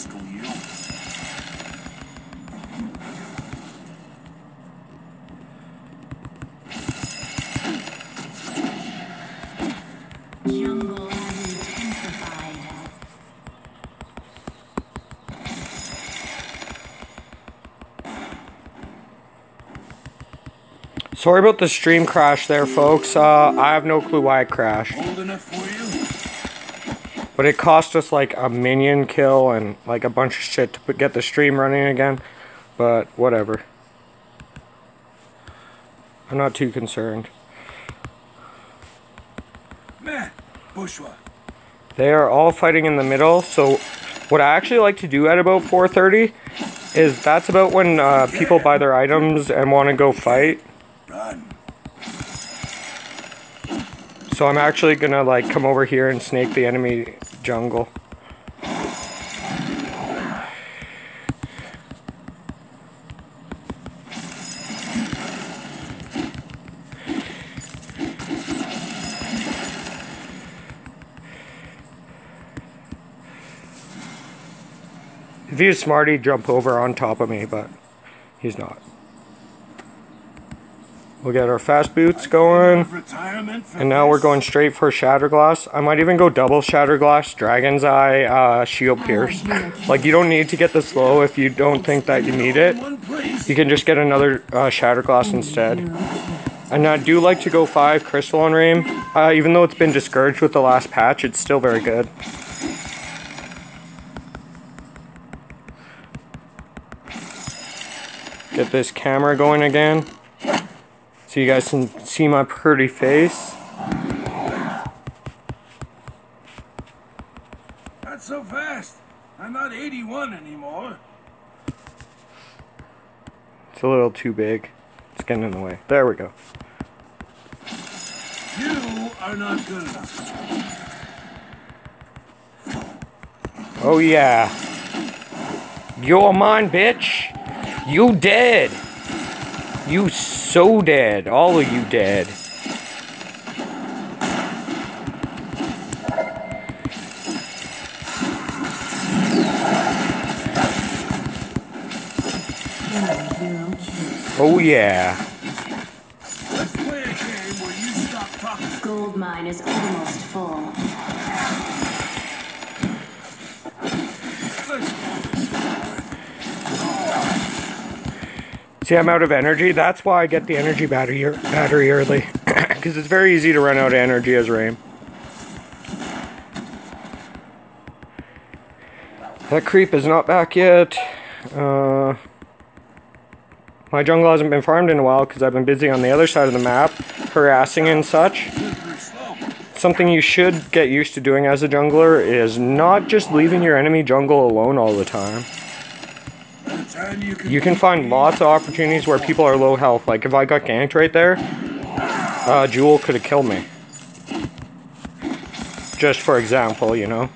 rascal, you. Jungle has intensified. Sorry about the stream crash there, folks. I have no clue why it crashed. Old enough for you? But it cost us like a minion kill and like a bunch of shit to get the stream running again. But whatever. I'm not too concerned. Meh, bourgeois. They are all fighting in the middle, so what I actually like to do at about 4:30 is that's about when people buy their items and want to go fight. Run. So I'm actually gonna like come over here and snake the enemy jungle. If he was smart, he'd jump over on top of me, but he's not. We'll get our fast boots going. And now we're going straight for Shatterglass. I might even go double Shatterglass, Dragon's Eye, Shield Pierce. Like, you don't need to get the slow if you don't think that you need it. You can just get another Shatterglass instead. And I do like to go 5 Crystal on Raim. Even though it's been discouraged with the last patch, it's still very good. Get this camera going again, so you guys can see my pretty face. Not so fast. I'm not 81 anymore. It's a little too big. It's getting in the way. There we go. You are not good enough. Oh yeah. You're mine, bitch. You dead. You so dead. All of you dead. Oh yeah. Let's play a game where you stop talking. Gold mine is almost full. See, I'm out of energy. That's why I get the energy battery early. Because it's very easy to run out of energy as Raim. That creep is not back yet. My jungle hasn't been farmed in a while because I've been busy on the other side of the map, harassing and such. Something you should get used to doing as a jungler is not just leaving your enemy jungle alone all the time. You can find lots of opportunities where people are low health. Like if I got ganked right there, Jewel could have killed me. Just for example, you know.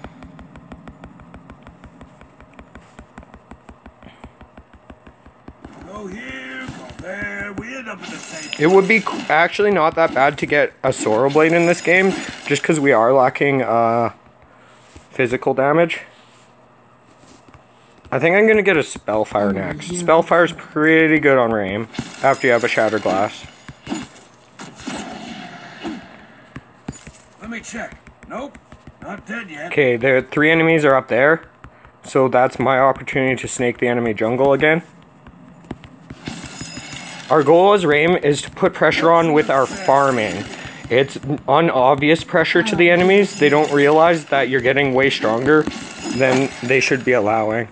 Go here, go there. We end up in the same. It would be actually not that bad to get a Sorrow Blade in this game, just because we are lacking physical damage. I think I'm going to get a Spellfire next. Spellfire's pretty good on Raim, after you have a Shattered Glass. Let me check. Nope, not dead yet. Okay, the 3 enemies are up there, so that's my opportunity to snake the enemy jungle again. Our goal as Raim is to put pressure on with our farming. It's unobvious pressure to the enemies. They don't realize that you're getting way stronger than they should be allowing.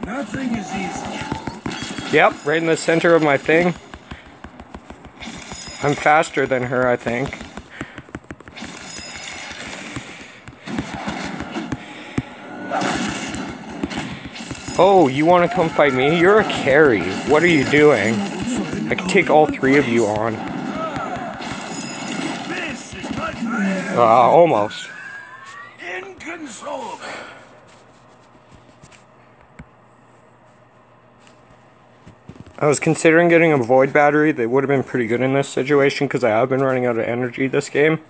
Nothing is easy. Yep, right in the center of my thing. I'm faster than her, I think. Oh, you want to come fight me? You're a carry. What are you doing? I can take all 3 of you on. This is what I am. Almost. Inconsolable. I was considering getting a void battery. They would have been pretty good in this situation because I have been running out of energy this game.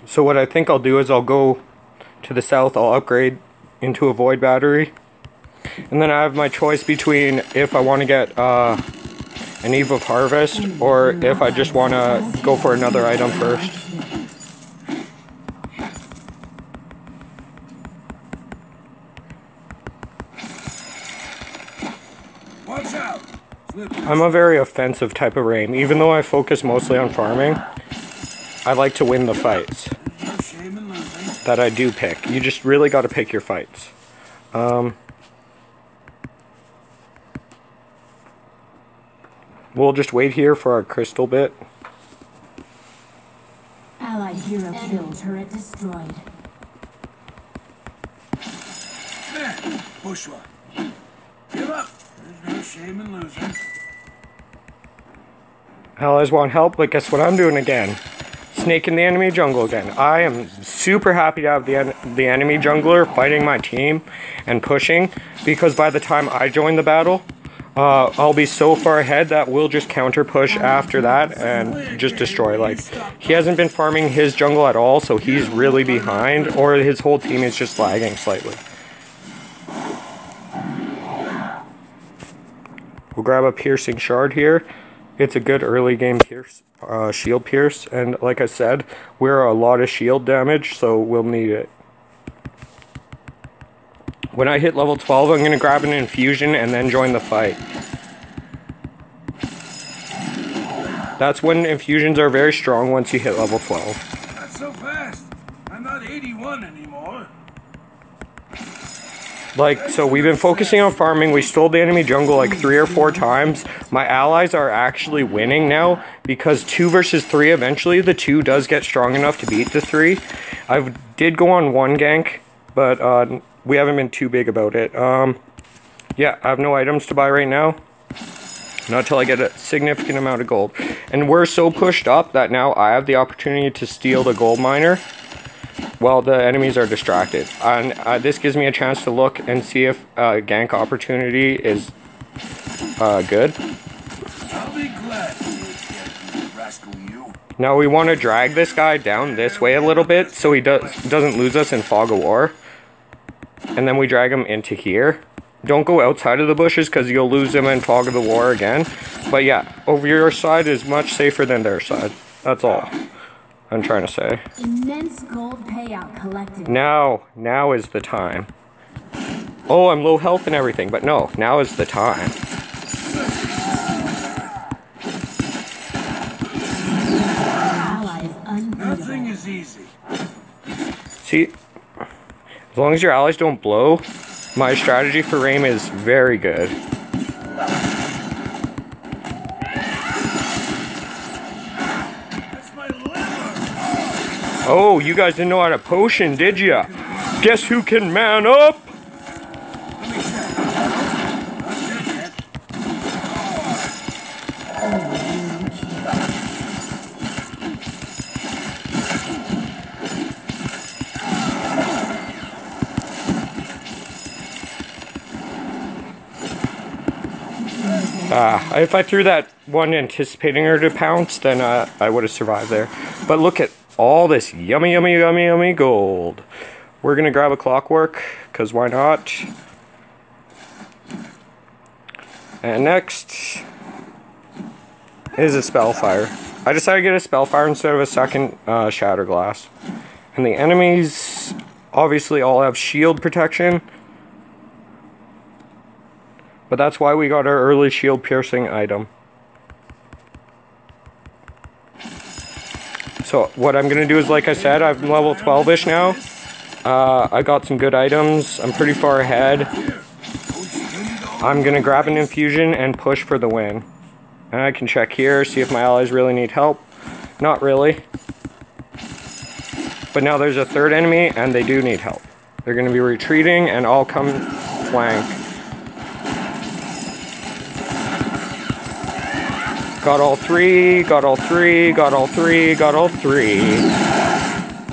So what I think I'll do is I'll go to the south, I'll upgrade into a void battery. And then I have my choice between if I want to get an Eve of Harvest or if I just want to go for another item first. Watch out! I'm a very offensive type of Raim. Even though I focus mostly on farming, I like to win the fights that I do pick. You just really got to pick your fights. We'll just wait here for our crystal bit. Allied hero killed. Turret destroyed. There, Bushwa. Give up. There's no shame in losing. Allies want help, but guess what I'm doing again? Snaking the enemy jungle again. I am super happy to have the enemy jungler fighting my team and pushing, because by the time I join the battle, I'll be so far ahead that we'll just counter push after that and just destroy. Like, he hasn't been farming his jungle at all, so he's really behind, or his whole team is just lagging slightly. We'll grab a piercing shard here. It's a good early game pierce, shield pierce, and like I said, we're a lot of shield damage, so we'll need it. When I hit level 12, I'm going to grab an infusion and then join the fight. That's when infusions are very strong once you hit level 12. Not so fast. I'm not 81 anymore. Like, so we've been focusing on farming. We stole the enemy jungle like 3 or 4 times. My allies are actually winning now because 2 versus 3, eventually the 2 does get strong enough to beat the 3. I did go on 1 gank, but we haven't been too big about it. Yeah, I have no items to buy right now. Not until I get a significant amount of gold. And we're so pushed up that now I have the opportunity to steal the gold miner while the enemies are distracted. And this gives me a chance to look and see if gank opportunity is good. I'll be glad to rascal you. Now we want to drag this guy down this way a little bit so he doesn't lose us in Fog of War. And then we drag him into here. Don't go outside of the bushes because you'll lose him in Fog of the War again. But yeah, over your side is much safer than their side. That's all I'm trying to say. Immense gold payout collected. Now is the time. Oh, I'm low health and everything, but no, now is the time. Nothing is easy. See, as long as your allies don't blow, my strategy for Raim is very good. That's my liver. Oh, you guys didn't know how to potion, did ya? Guess who can man up? If I threw that one anticipating her to pounce, then I would have survived there. But look at all this yummy, yummy, yummy, yummy gold. We're going to grab a clockwork, because why not? And next is a spellfire. I decided to get a spellfire instead of a second shatterglass. And the enemies obviously all have shield protection. But that's why we got our early shield piercing item. So what I'm going to do is, like I said, I'm level 12-ish now. I got some good items. I'm pretty far ahead. I'm going to grab an infusion and push for the win. And I can check here, see if my allies really need help. Not really. But now there's a third enemy, and they do need help. They're going to be retreating, and I'll come flank. Got all 3, got all 3, got all 3, got all 3.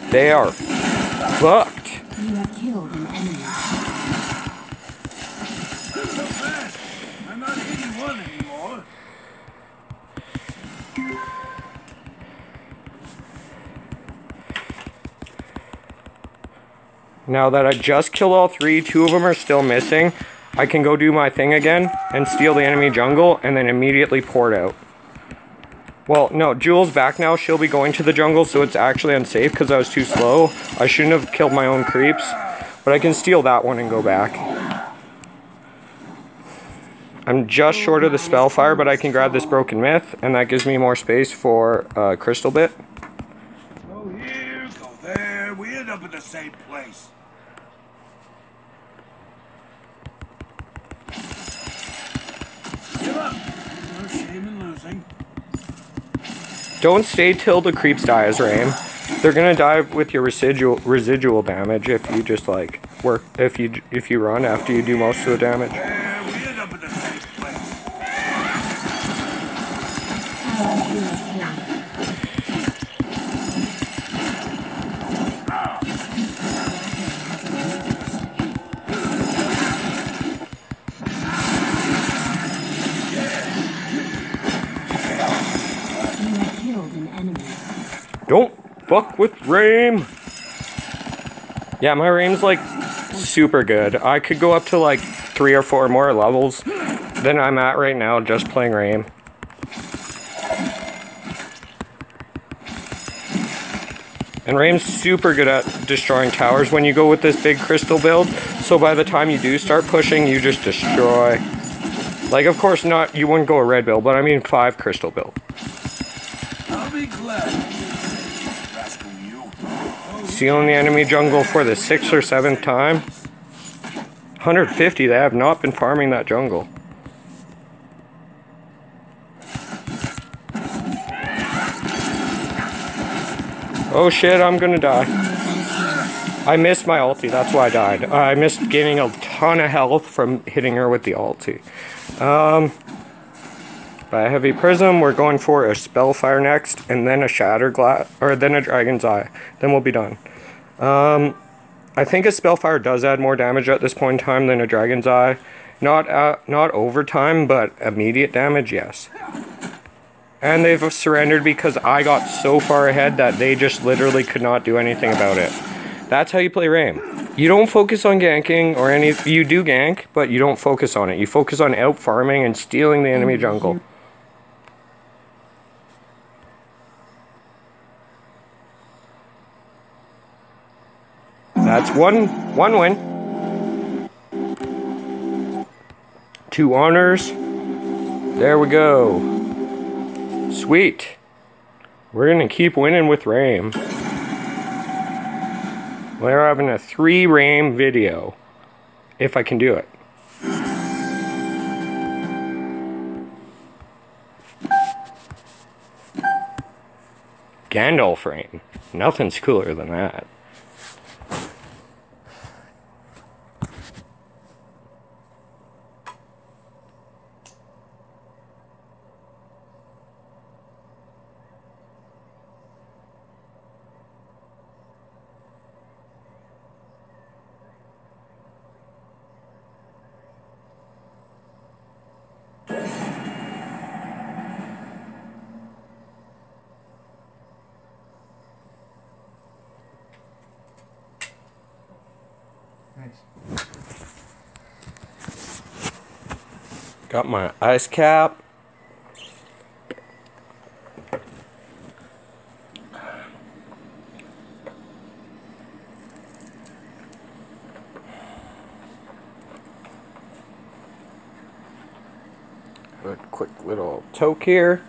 They are fucked. You have killed an enemy. Now that I just killed all three, two of them are still missing, I can go do my thing again and steal the enemy jungle and then immediately port out. Well, no, Jewel's back now. She'll be going to the jungle, so it's actually unsafe because I was too slow. I shouldn't have killed my own creeps, but I can steal that one and go back. I'm just short of the Spellfire, but I can grab this Broken Myth, and that gives me more space for Crystal Bit. Go here, go there. We end up in the same place. Give up. No shame in losing. Don't stay till the creeps die as Raim. They're gonna die with your residual damage if you just like work if you run after you do most of the damage. We end up in the same place. Don't fuck with Raim! Yeah, my Raim's like super good. I could go up to like 3 or 4 more levels than I'm at right now just playing Raim. And Raim's super good at destroying towers when you go with this big crystal build. So by the time you do start pushing, you just destroy. Like, of course not, you wouldn't go a red build, but I mean 5 crystal build. I'll be glad. Stealing the enemy jungle for the 6th or 7th time. 150, they have not been farming that jungle. Oh shit, I'm gonna die. I missed my ulti, that's why I died. I missed gaining a ton of health from hitting her with the ulti. By a heavy prism, we're going for a Spellfire next, and then a Shatter Glass, or then a Dragon's Eye. Then we'll be done. I think a Spellfire does add more damage at this point in time than a Dragon's Eye. Not over time, but immediate damage, yes. And they've surrendered because I got so far ahead that they just literally could not do anything about it. That's how you play Raim. You don't focus on ganking or any. You do gank, but you don't focus on it. You focus on out farming and stealing the enemy jungle. That's one win. 2 honors. There we go. Sweet. We're gonna keep winning with Raim. We're having a 3 Raim video. If I can do it. Gandalf Raim. Nothing's cooler than that. Got my ice cap. A quick little toke here.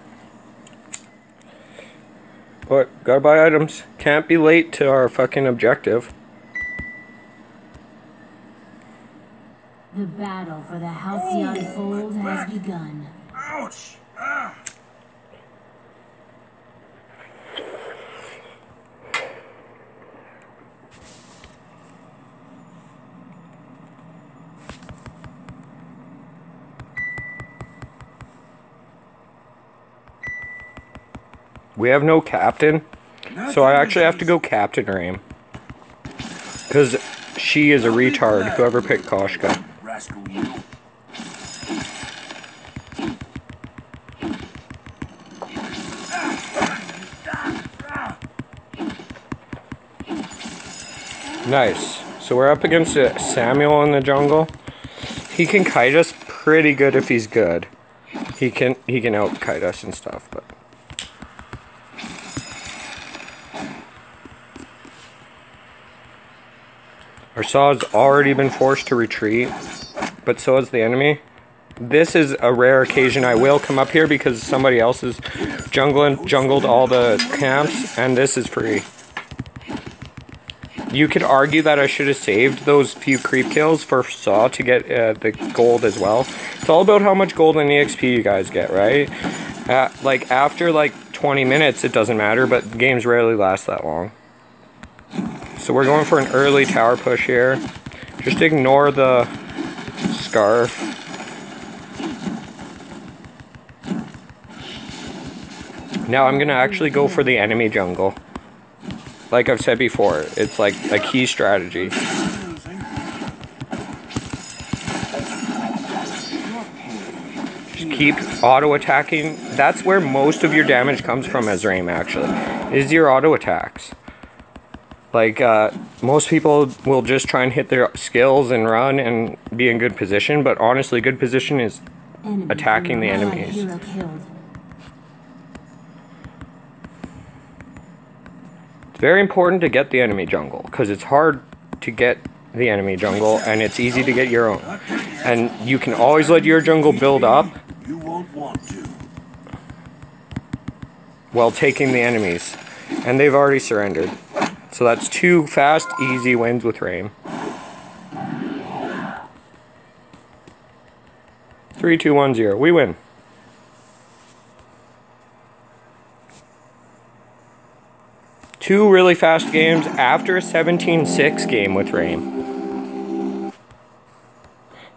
But gotta buy items. Can't be late to our fucking objective. The battle for the Halcyon Fold has begun. Ouch! Ah. We have no captain, so I actually have to go Captain Raim. Because she is a retard, whoever picked Koshka. Rascal, you. Nice. So we're up against Samuel in the jungle. He can kite us pretty good if he's good. He can out kite us and stuff, but our Saw has already been forced to retreat, but so has the enemy. This is a rare occasion I will come up here because somebody else is jungled all the camps, and this is free. You could argue that I should have saved those few creep kills for Saw to get the gold as well. It's all about how much gold and EXP you guys get, right? Like after like 20 minutes it doesn't matter, but games rarely last that long. So we're going for an early tower push here. Just ignore the scarf. Now I'm gonna actually go for the enemy jungle. Like I've said before, it's like a key strategy. Just keep auto attacking. That's where most of your damage comes from as Raim, actually, is your auto attacks. Like most people will just try and hit their skills and run and be in good position, but honestly good position is attacking the enemies. It's very important to get the enemy jungle, because it's hard to get the enemy jungle, and it's easy to get your own. And you can always let your jungle build up while taking the enemies. And they've already surrendered. So that's 2 fast, easy wins with Raim. 3, 2, 1, 0. We win. Two really fast games after a 17-6 game with Raim.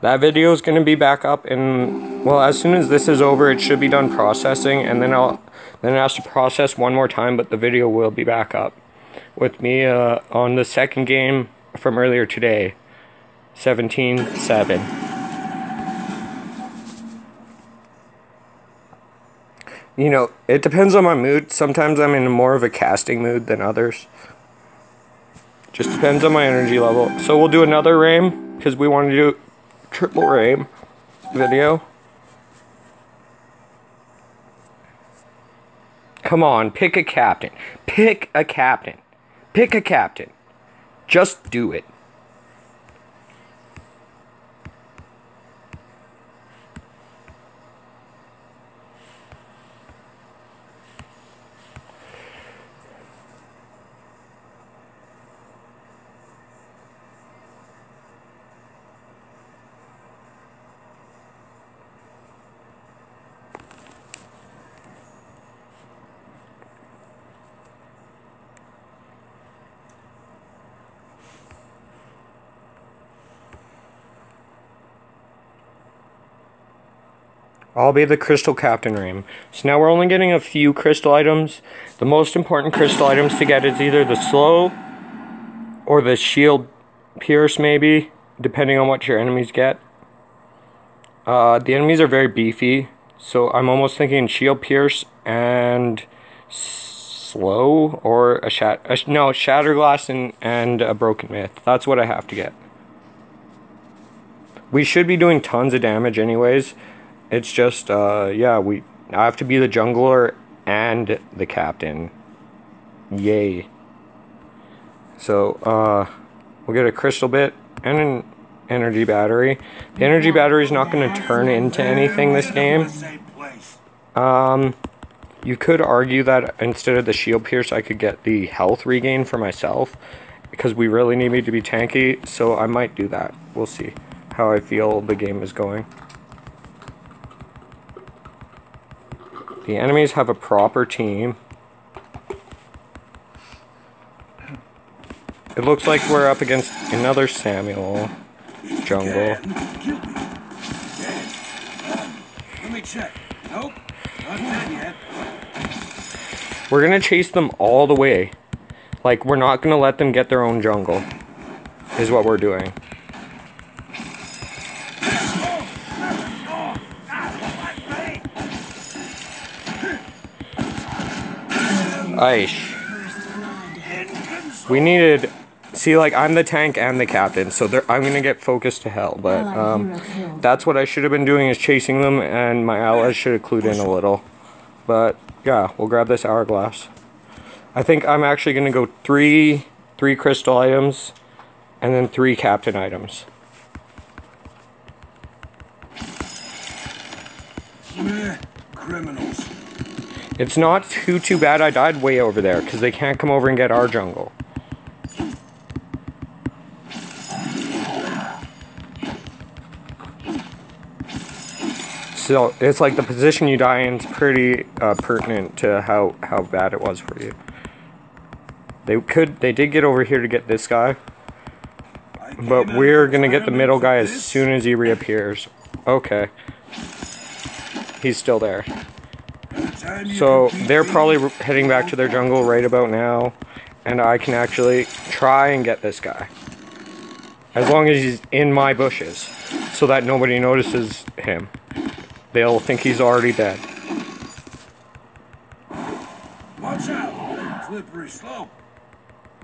That video is going to be back up in, well, as soon as this is over, it should be done processing, and then it has to process one more time, but the video will be back up with me on the second game from earlier today, 17-7. You know, it depends on my mood. Sometimes I'm in more of a casting mood than others. Just depends on my energy level. So we'll do another Raim, because we want to do triple Raim video. Come on, pick a captain. Pick a captain. Pick a captain. Just do it. I'll be the crystal captain Raim. So now we're only getting a few crystal items. The most important crystal items to get is either the slow or the shield pierce, maybe, depending on what your enemies get. The enemies are very beefy, so I'm almost thinking shield pierce and slow, or a shatterglass and a broken myth. That's what I have to get. We should be doing tons of damage anyways. It's just, yeah, I have to be the jungler and the captain. Yay. So, we'll get a crystal bit and an energy battery. The energy battery is not going to turn into anything this game. You could argue that instead of the shield pierce, I could get the health regain for myself, because we really need me to be tanky, so I might do that. We'll see how I feel the game is going. The enemies have a proper team. It looks like we're up against another Samuel jungle. Let me check. Nope, not dead yet. We're gonna chase them all the way. Like, we're not gonna let them get their own jungle, is what we're doing. Aish. We needed See, like, I'm the tank and the captain, so I'm gonna get focused to hell, but, that's what I should have been doing, is chasing them, and my allies should have clued in a little. But, yeah, we'll grab this hourglass. I think I'm actually gonna go three crystal items, and then 3 captain items. Criminals. It's not too bad I died way over there, because they can't come over and get our jungle. So, it's like the position you die in is pretty pertinent to how bad it was for you. They did get over here to get this guy. But we're gonna get the middle guy as soon as he reappears. Okay. He's still there. So, they're probably heading back to their jungle right about now. And I can actually try and get this guy. As long as he's in my bushes. So that nobody notices him. They'll think he's already dead. Watch out! Slippery slope.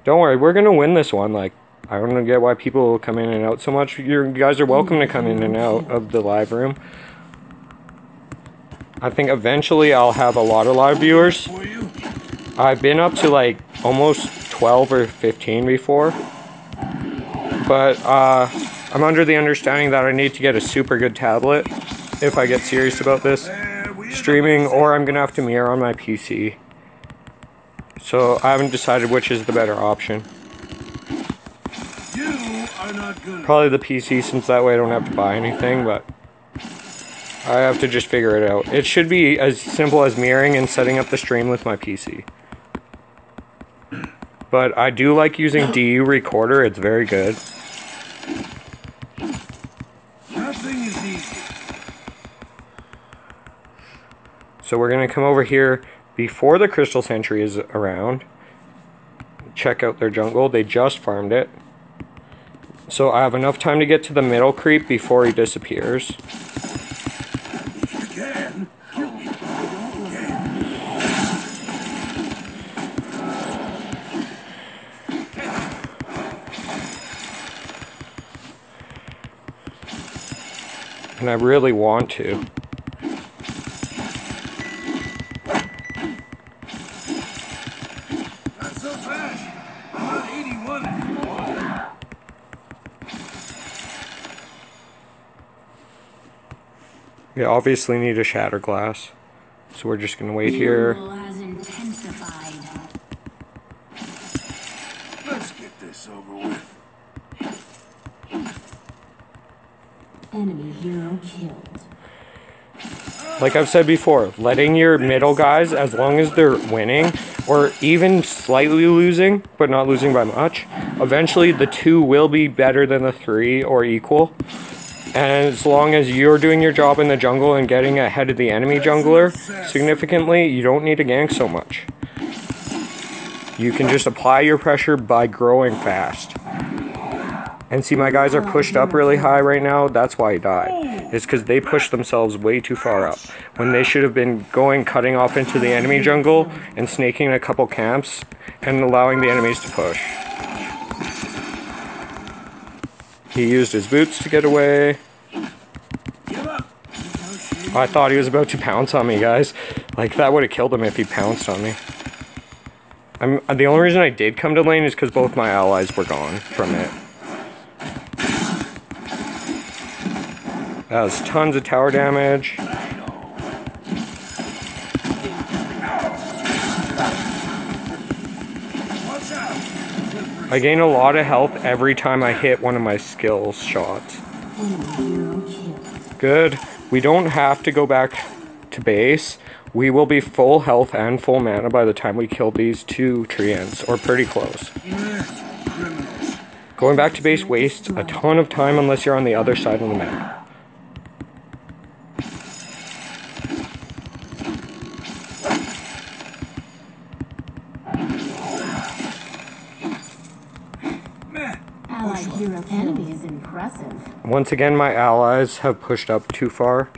Don't worry, we're gonna win this one. Like, I don't get why people come in and out so much. You guys are welcome to come in and out of the live room. I think eventually I'll have a lot of live viewers. I've been up to like almost 12 or 15 before. But I'm under the understanding that I need to get a super good tablet if I get serious about this streaming, or I'm gonna have to mirror on my PC. So I haven't decided which is the better option. Probably the PC, since that way I don't have to buy anything, but I have to just figure it out. It should be as simple as mirroring and setting up the stream with my PC. But I do like using DU Recorder, it's very good. Nothing is easy. So we're going to come over here before the Crystal Sentry is around. Check out their jungle. They just farmed it. So I have enough time to get to the middle creep before he disappears. You can. And I really want to. We obviously need a shatter glass, so we're just gonna wait here. Let's get this over with. Enemy hero killed. Like I've said before, letting your middle guys, as long as they're winning, or even slightly losing, but not losing by much, eventually the 2 will be better than the 3 or equal. And as long as you're doing your job in the jungle and getting ahead of the enemy jungler significantly, you don't need to gank so much. You can just apply your pressure by growing fast. And see, my guys are pushed up really high right now. That's why he died. It's because they pushed themselves way too far up. When they should have been cutting off into the enemy jungle and snaking a couple camps and allowing the enemies to push. He used his boots to get away. I thought he was about to pounce on me, guys. Like, that would have killed him if he pounced on me. The only reason I did come to lane is because both my allies were gone from it. That was tons of tower damage. I gain a lot of health every time I hit one of my skills shots. Good. We don't have to go back to base. We will be full health and full mana by the time we kill these 2 treants, or pretty close. Going back to base wastes a ton of time unless you're on the other side of the map. Enemy is impressive. Once again, my allies have pushed up too far.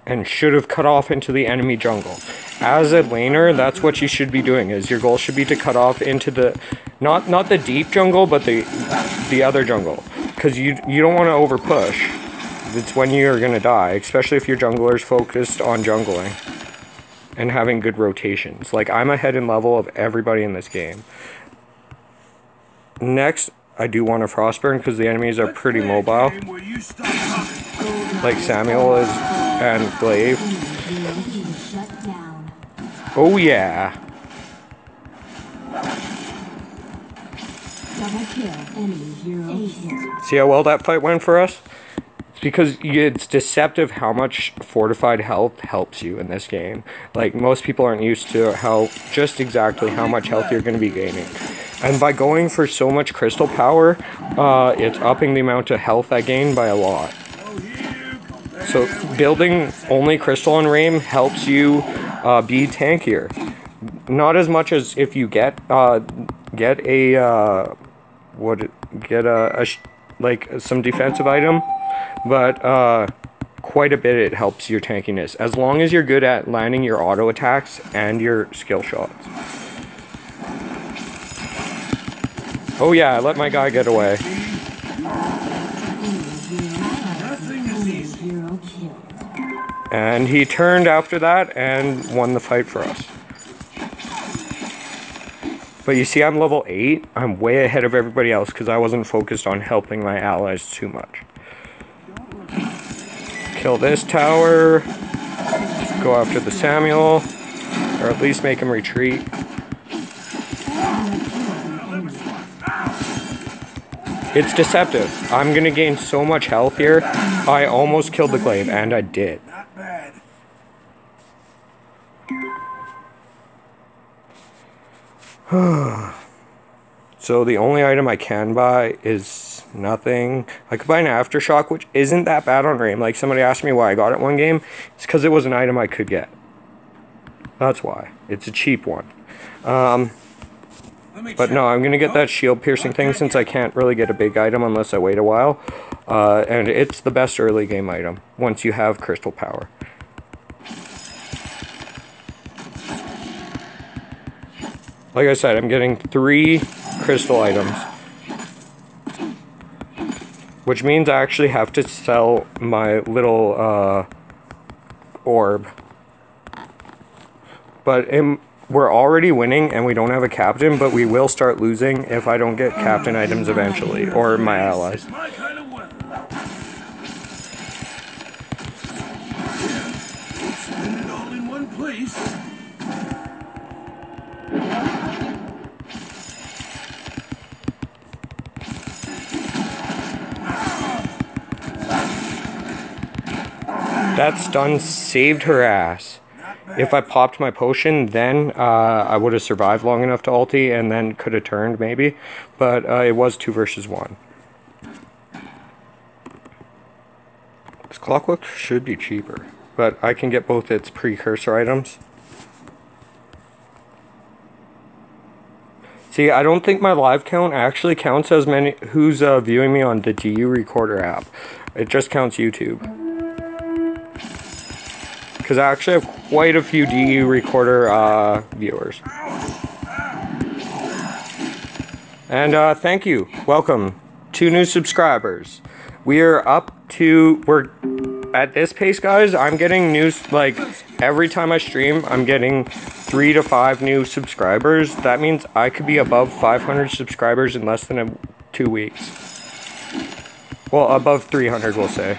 and should have cut off into the enemy jungle. As a laner, that's what you should be doing, is your goal should be to cut off into the, not the deep jungle, but the other jungle. Because you don't want to over push. It's when you're going to die, especially if your jungler's focused on jungling and having good rotations. Like, I'm ahead in level of everybody in this game. Next, I do want to Frostburn because the enemies are pretty mobile. Like Samuel is and Glaive. Oh yeah. See how well that fight went for us? It's because it's deceptive how much fortified health helps you in this game. Like, most people aren't used to just exactly how much health you're going to be gaining. And by going for so much crystal power, it's upping the amount of health I gain by a lot. So building only crystal on Raim helps you be tankier. Not as much as if you get some defensive item, but quite a bit it helps your tankiness. As long as you're good at landing your auto attacks and your skill shots. Oh yeah, I let my guy get away. And he turned after that and won the fight for us. But you see, I'm level 8. I'm way ahead of everybody else because I wasn't focused on helping my allies too much. Kill this tower. Go after the Samuel. Or at least make him retreat. It's deceptive. I'm going to gain so much health here. I almost killed the Glaive, and I did. So the only item I can buy is nothing. I could buy an Aftershock, which isn't that bad on Raim. Like, somebody asked me why I got it one game. It's because it was an item I could get. That's why. It's a cheap one. But no, I'm going to get that shield piercing thing since I can't really get a big item unless I wait a while. And it's the best early game item once you have crystal power. Like I said, I'm getting 3 crystal items. Which means I actually have to sell my little orb. But we're already winning and we don't have a captain, but we will start losing if I don't get captain items eventually, or my allies. That stun saved her ass. If I popped my potion, then I would have survived long enough to ulti and then could have turned maybe. But it was 2 versus 1. This Clockwork should be cheaper, but I can get both its precursor items. See, I don't think my live count actually counts as many who's viewing me on the DU Recorder app. It just counts YouTube. Because I actually have quite a few DU Recorder viewers. And thank you. Welcome. 2 new subscribers. We're at this pace, guys. I'm getting news, like, every time I stream, I'm getting 3 to 5 new subscribers. That means I could be above 500 subscribers in less than 2 weeks. Well, above 300, we'll say.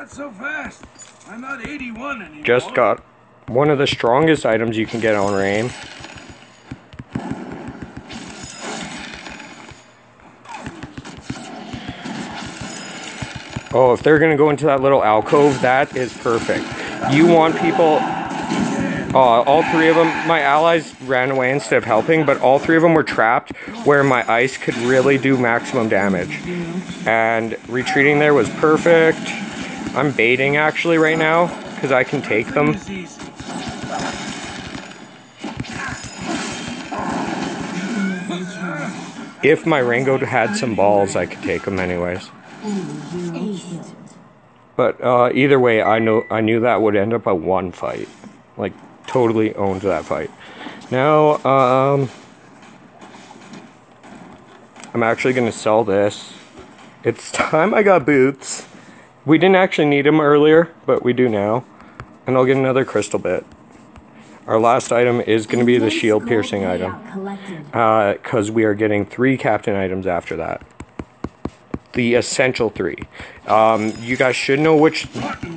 So fast. I'm not 81 anymore. Just got one of the strongest items you can get on Raim. Oh, if they're gonna go into that little alcove, that is perfect. You want people... all 3 of them, my allies ran away instead of helping, but all 3 of them were trapped where my ice could really do maximum damage. And retreating there was perfect. I'm baiting actually right now, because I can take them. If my Ringo had some balls, I could take them anyways. But either way, I knew that would end up a one fight. Like, totally owned that fight. Now, I'm actually going to sell this. It's time I got boots. We didn't actually need them earlier, but we do now. And I'll get another crystal bit. Our last item is going to be the shield piercing item. Because we are getting 3 captain items after that. The essential 3. You guys should know which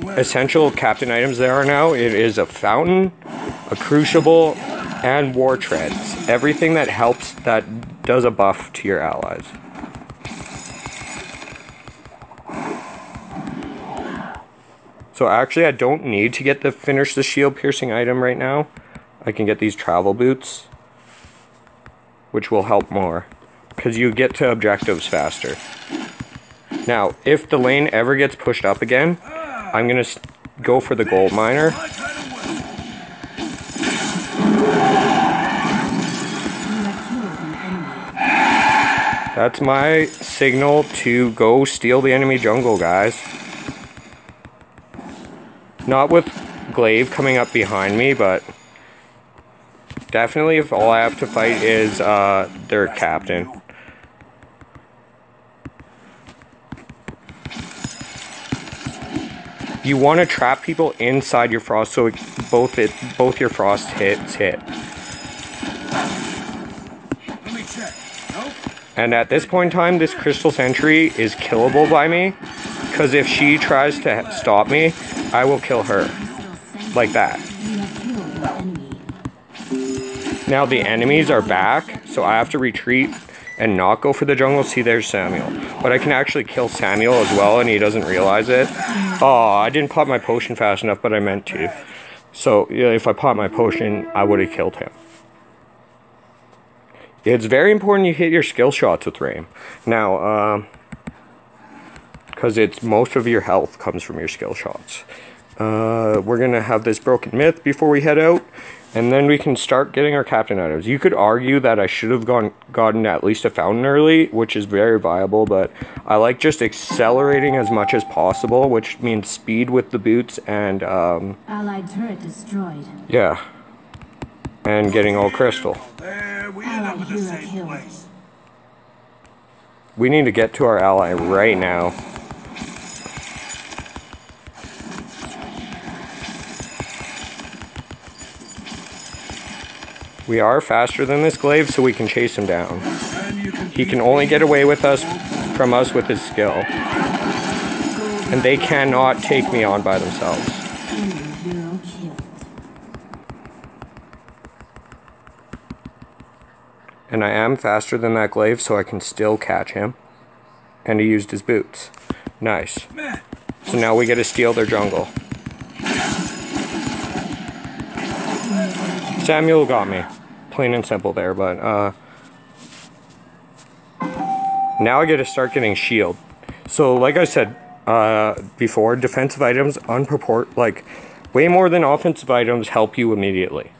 essential captain items there are now. It is a fountain, a crucible, and war treads. Everything that helps, that does a buff to your allies. So actually I don't need to finish the shield piercing item right now. I can get these travel boots, which will help more, because you get to objectives faster. Now, if the lane ever gets pushed up again, I'm going to go for the gold miner. That's my signal to go steal the enemy jungle, guys. Not with Glaive coming up behind me, but definitely if all I have to fight is their captain. You want to trap people inside your frost so both your frost hits hit. And at this point in time, this crystal sentry is killable by me, because if she tries to stop me, I will kill her. Like that. Now the enemies are back, so I have to retreat and not go for the jungle. See, there's Samuel. But I can actually kill Samuel as well, and he doesn't realize it. Oh, I didn't pop my potion fast enough, but I meant to. So, yeah, if I popped my potion, I would have killed him. It's very important you hit your skill shots with Raim. Now, because it's most of your health comes from your skill shots. We're going to have this broken myth before we head out. And then we can start getting our captain items. You could argue that I should have gotten at least a fountain early, which is very viable, but I like just accelerating as much as possible, which means speed with the boots and Allied turret destroyed. Yeah. And getting all crystal. Allied hero killed. We need to get to our ally right now. We are faster than this glaive, so we can chase him down. He can only get away with from us with his skill. And they cannot take me on by themselves. And I am faster than that glaive, so I can still catch him. And he used his boots. Nice. So now we get to steal their jungle. Samuel got me. Plain and simple there, but now I get to start getting shield. So like I said before, defensive items like way more than offensive items help you immediately.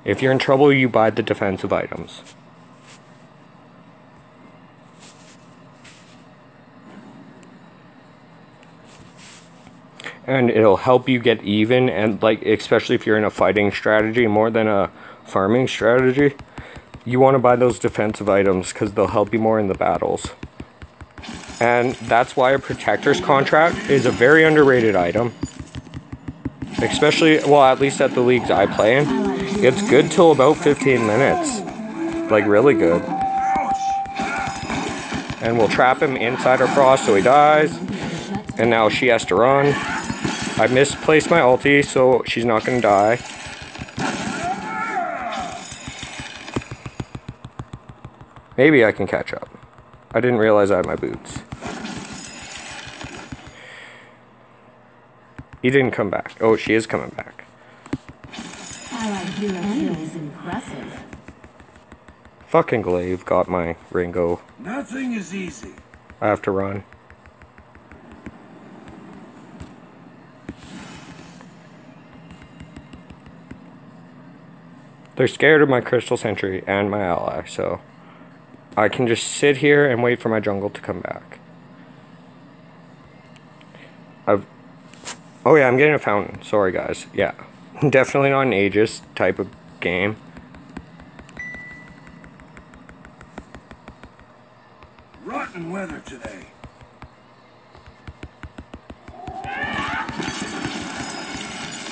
If you're in trouble, you buy the defensive items. And it'll help you get even, and like especially if you're in a fighting strategy more than a farming strategy, you want to buy those defensive items because they'll help you more in the battles. And that's why a protector's contract is a very underrated item. Especially, well, at least at the leagues I play in. It's good till about 15 minutes. Like really good. And we'll trap him inside our frost so he dies. And now she has to run. I misplaced my ulti, so she's not going to die. Maybe I can catch up. I didn't realize I had my boots. He didn't come back. Oh, she is coming back. Allied hero is impressive. Fucking glaive got my Ringo. Nothing is easy. I have to run. They're scared of my crystal sentry and my ally, so I can just sit here and wait for my jungle to come back. Oh yeah, I'm getting a fountain. Sorry guys. Yeah. Definitely not an Aegis type of game. Rotten weather today.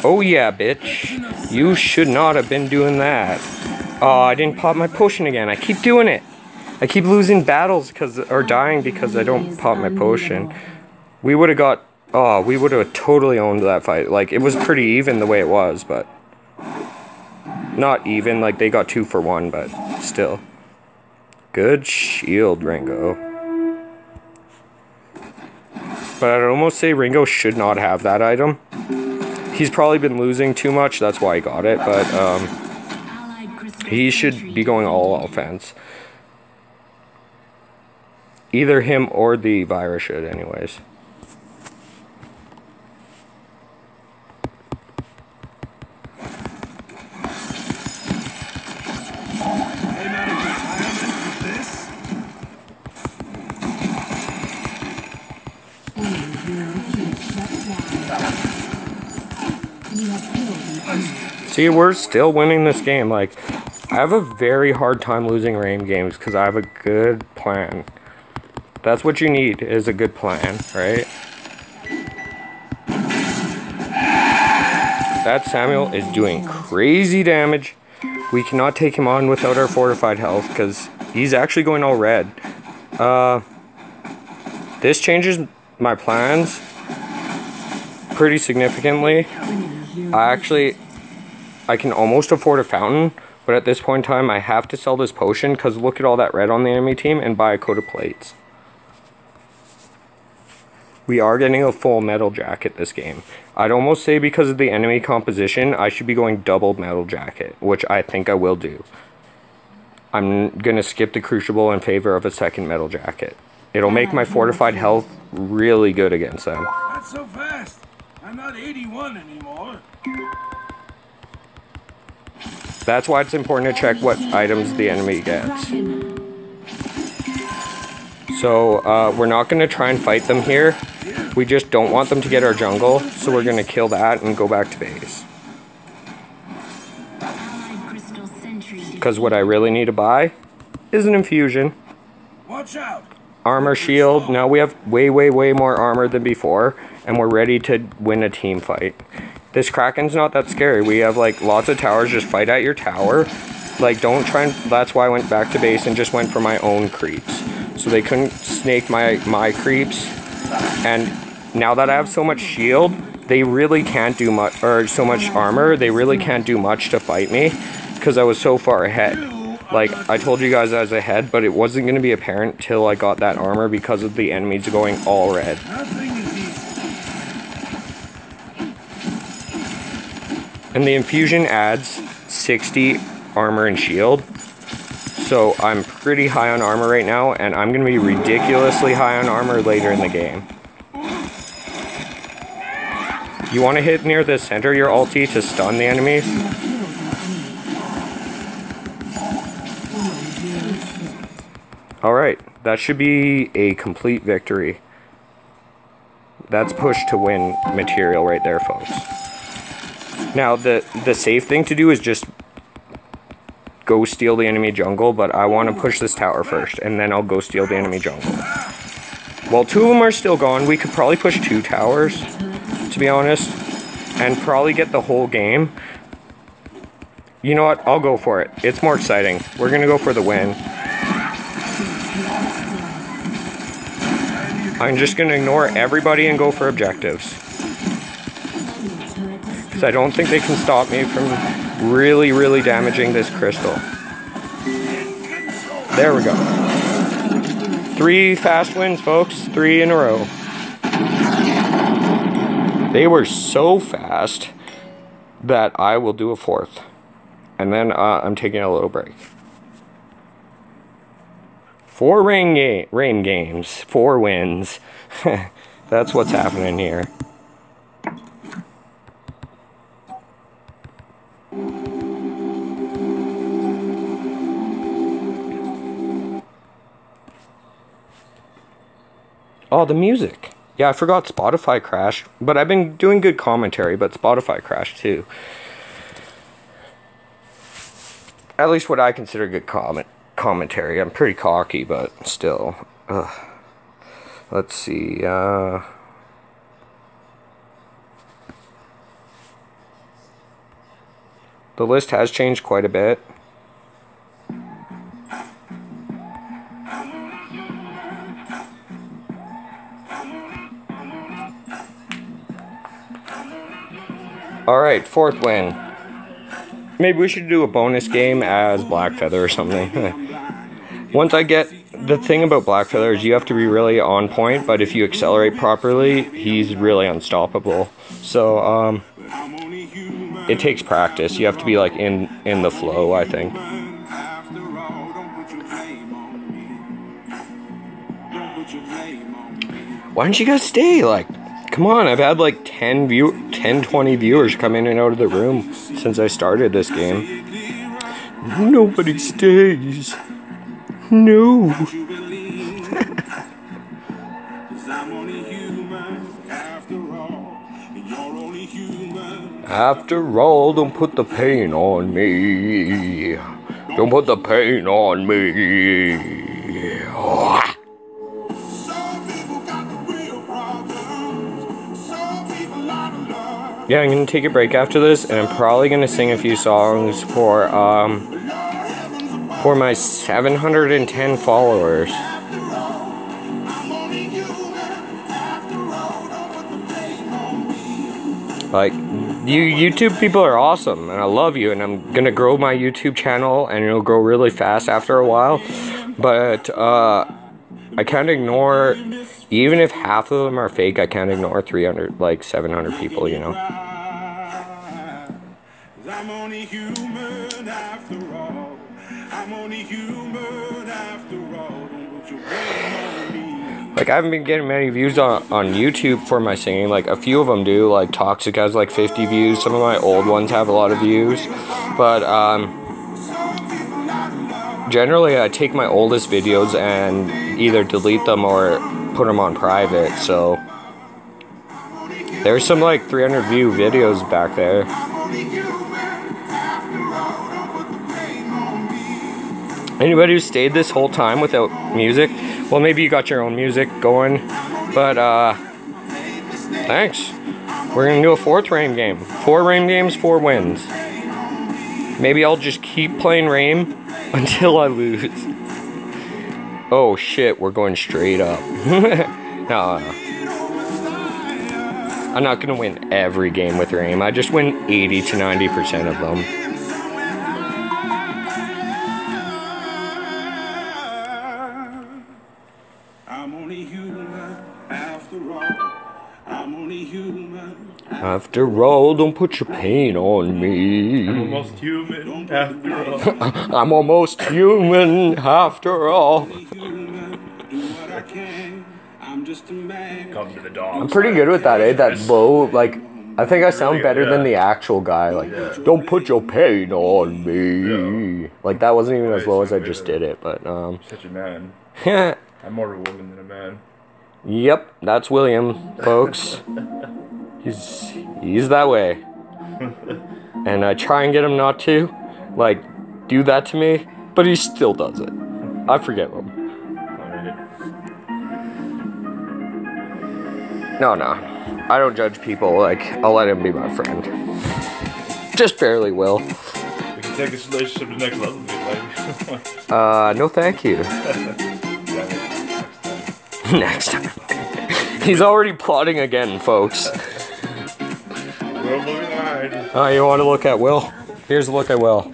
Oh yeah, bitch. You should not have been doing that. Oh, I didn't pop my potion again. I keep doing it. I keep losing battles or dying because I don't pop my potion. We would have got... Oh, we would have totally owned that fight. Like, it was pretty even the way it was, but... Not even, like, they got 2 for 1, but still. Good shield, Ringo. But I'd almost say Ringo should not have that item. He's probably been losing too much, that's why he got it, but, he should be going all offense. Either him or the virus should, anyways. See, we're still winning this game. Like, I have a very hard time losing Raim games because I have a good plan. That's what you need, is a good plan, right? That Samuel is doing crazy damage. We cannot take him on without our fortified health because he's actually going all red. This changes my plans pretty significantly. I can almost afford a fountain, but at this point in time, I have to sell this potion because look at all that red on the enemy team and buy a coat of plates. We are getting a full metal jacket this game. I'd almost say because of the enemy composition, I should be going double metal jacket, which I think I will do. I'm going to skip the crucible in favor of a second metal jacket. It'll make my fortified health really good against them. Not so fast. I'm not 81 anymore. That's why it's important to check what items the enemy gets. So, we're not going to try and fight them here. We just don't want them to get our jungle, so we're going to kill that and go back to base. Because what I really need to buy is an infusion. Watch out. Armor shield. Now we have way more armor than before, and we're ready to win a team fight. This Kraken's not that scary. We have like lots of towers. Just fight at your tower. Like, don't try and... That's why I went back to base and just went for my own creeps. So they couldn't snake my creeps. And now that I have so much shield, they really can't do much... Or so much armor, they really can't do much to fight me. Because I was so far ahead. Like, I told you guys I was ahead, but it wasn't going to be apparent till I got that armor because of the enemies going all red. And the infusion adds 60 armor and shield. So I'm pretty high on armor right now, and I'm going to be ridiculously high on armor later in the game. You want to hit near the center of your ulti to stun the enemies. Alright, that should be a complete victory. That's push to win material right there, folks. Now, the safe thing to do is just go steal the enemy jungle, but I want to push this tower first, and then I'll go steal the enemy jungle. While 2 of them are still gone, we could probably push 2 towers, to be honest, and probably get the whole game. You know what? I'll go for it. It's more exciting. We're going to go for the win. I'm just going to ignore everybody and go for objectives. Because I don't think they can stop me from really damaging this crystal. There we go. 3 fast wins, folks. 3 in a row. They were so fast that I will do a 4th. And then I'm taking a little break. 4 Raim games. 4 wins. That's what's happening here. Oh, the music. Yeah, I forgot Spotify crashed, but I've been doing good commentary, but Spotify crashed too. At least what I consider good commentary. I'm pretty cocky, but still. Let's see. The list has changed quite a bit. Alright, 4th win. Maybe we should do a bonus game as Blackfeather or something. Once I get... The thing about Blackfeather is you have to be really on point, but if you accelerate properly, he's really unstoppable. So, it takes practice. You have to be, like, in the flow, I think. Why don't you guys stay? Like, come on, I've had like 10, 20 viewers come in and out of the room since I started this game. Nobody stays. No. After all, don't put the pain on me. Don't put the pain on me. Yeah, I'm gonna take a break after this, and I'm probably gonna sing a few songs for my 710 followers. Like, you YouTube people are awesome, and I love you, and I'm gonna grow my YouTube channel, and it'll grow really fast after a while. But I can't ignore, even if half of them are fake, I can't ignore 300, like 700 people, you know. I'm only human after all. I'm only human after all. Like, I haven't been getting many views on YouTube for my singing. Like, a few of them do. Like, Toxic has like 50 views. Some of my old ones have a lot of views. But, generally, I take my oldest videos and either delete them or put them on private. So, there's some like 300 view videos back there. Anybody who stayed this whole time without music, well, maybe you got your own music going, but, thanks. We're gonna do a 4th Raim game. 4 Raim games, 4 wins. Maybe I'll just keep playing Raim until I lose. Oh shit, we're going straight up. No. I'm not gonna win every game with Raim. I just win 80 to 90% of them. After all, don't put your pain on me. I'm almost human after all. I'm almost human after all. Come to the dog. I'm pretty good with that, eh? That low, like, I think I sound better than the actual guy. Like, don't put your pain on me. Like, that wasn't even as low as I just did it, but, Such a man. I'm more of a woman than a man. Yep, that's William, folks. He's that way. And I try and get him not to, like, do that to me, but he still does it. I forgive him. No. I don't judge people, like, I'll let him be my friend. Just barely will. We can take this relationship to the next level, maybe. No thank you. Next time. He's already plotting again, folks. Oh, you want to look at Will? Here's a look at Will.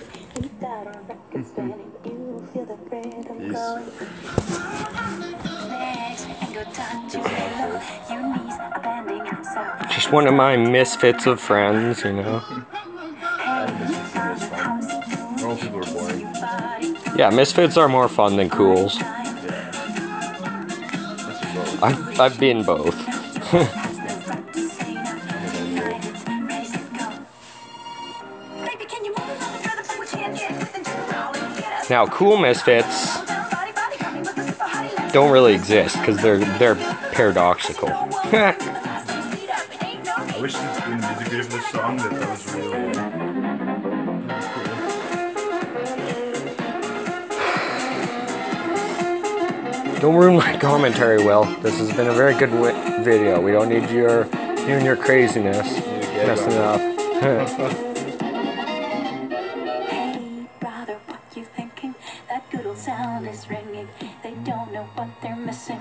Just one of my misfits of friends, you know. Normal people are boring. Yeah, misfits are more fun than cools. I've been both. Now, cool misfits don't really exist because they're paradoxical. I wish that in the music video of this song that was really cool. Don't ruin my commentary, Will. This has been a very good video. We don't need you and your craziness messing it up. Hey, brother, what you thinking? That good old sound is ringing. They don't know what they're missing.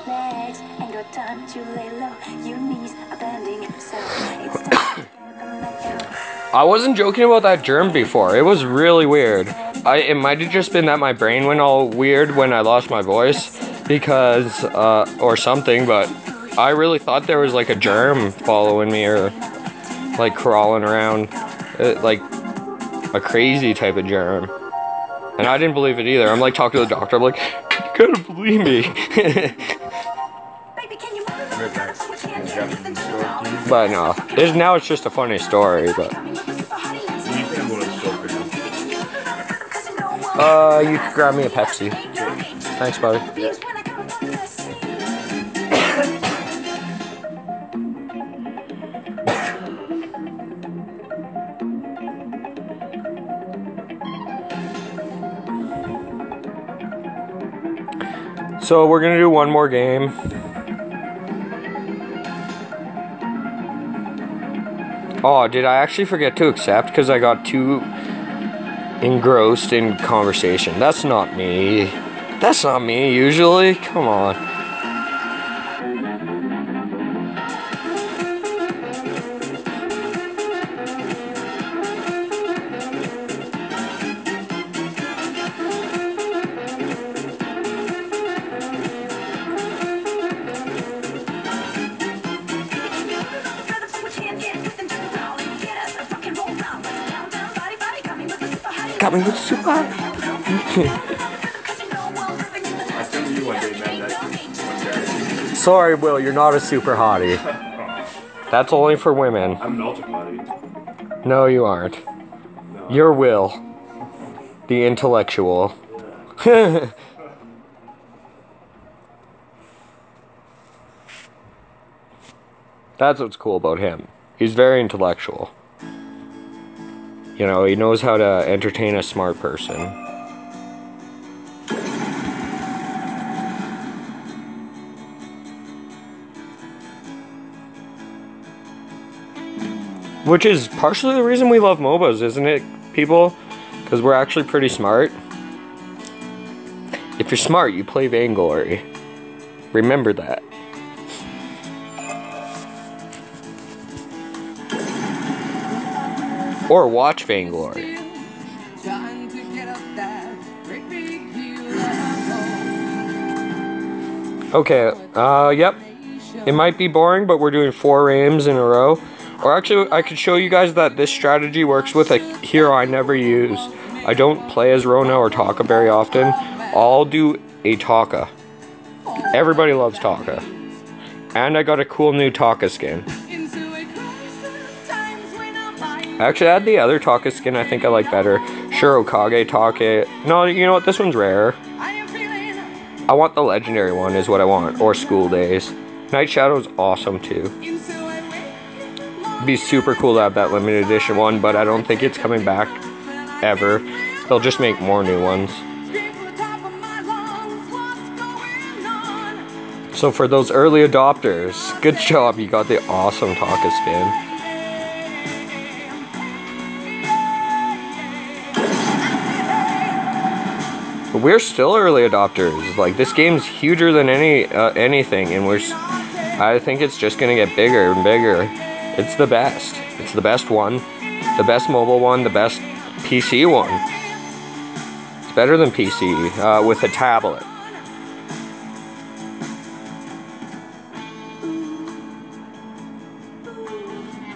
Legs ain't got time to lay low. Your knees are bending, so it's time to let go. I wasn't joking about that germ before. It was really weird. It might have just been that my brain went all weird when I lost my voice because, or something, but I really thought there was like a germ following me or like crawling around, like a crazy type of germ. And I didn't believe it either. I'm like talking to the doctor. I'm like, you gotta believe me. But no, now it's just a funny story. But you could grab me a Pepsi. Thanks, buddy. So we're gonna do one more game. Oh, did I actually forget to accept because I got too engrossed in conversation? That's not me. That's not me usually. Come on. Got me with super. I still you one day, man. Sorry, Will, you're not a super hottie. That's only for women. I'm an ultra body. No, you aren't. No. You're Will, the intellectual. That's what's cool about him. He's very intellectual. You know, he knows how to entertain a smart person. Which is partially the reason we love MOBAs, isn't it, people? Because we're actually pretty smart. If you're smart, you play Vainglory. Remember that. Or watch Vainglory. Okay, yep. It might be boring, but we're doing 4 Raims in a row. Or actually, I could show you guys that this strategy works with a hero I never use. I don't play as Rona or Taka very often. I'll do a Taka. Everybody loves Taka. And I got a cool new Taka skin. Actually, I had the other Taka skin I think I like better. Shirokage Taka. No, you know what? This one's rare. I want the legendary one is what I want. Or School Days. Night Shadow's awesome too. It'd be super cool to have that limited edition one, but I don't think it's coming back ever. They'll just make more new ones. So for those early adopters, good job, you got the awesome Taka skin. But we're still early adopters. Like, this game's huger than anything, and I think it's just gonna get bigger and bigger. It's the best. It's the best one, the best mobile one, the best PC one. It's better than PC with a tablet.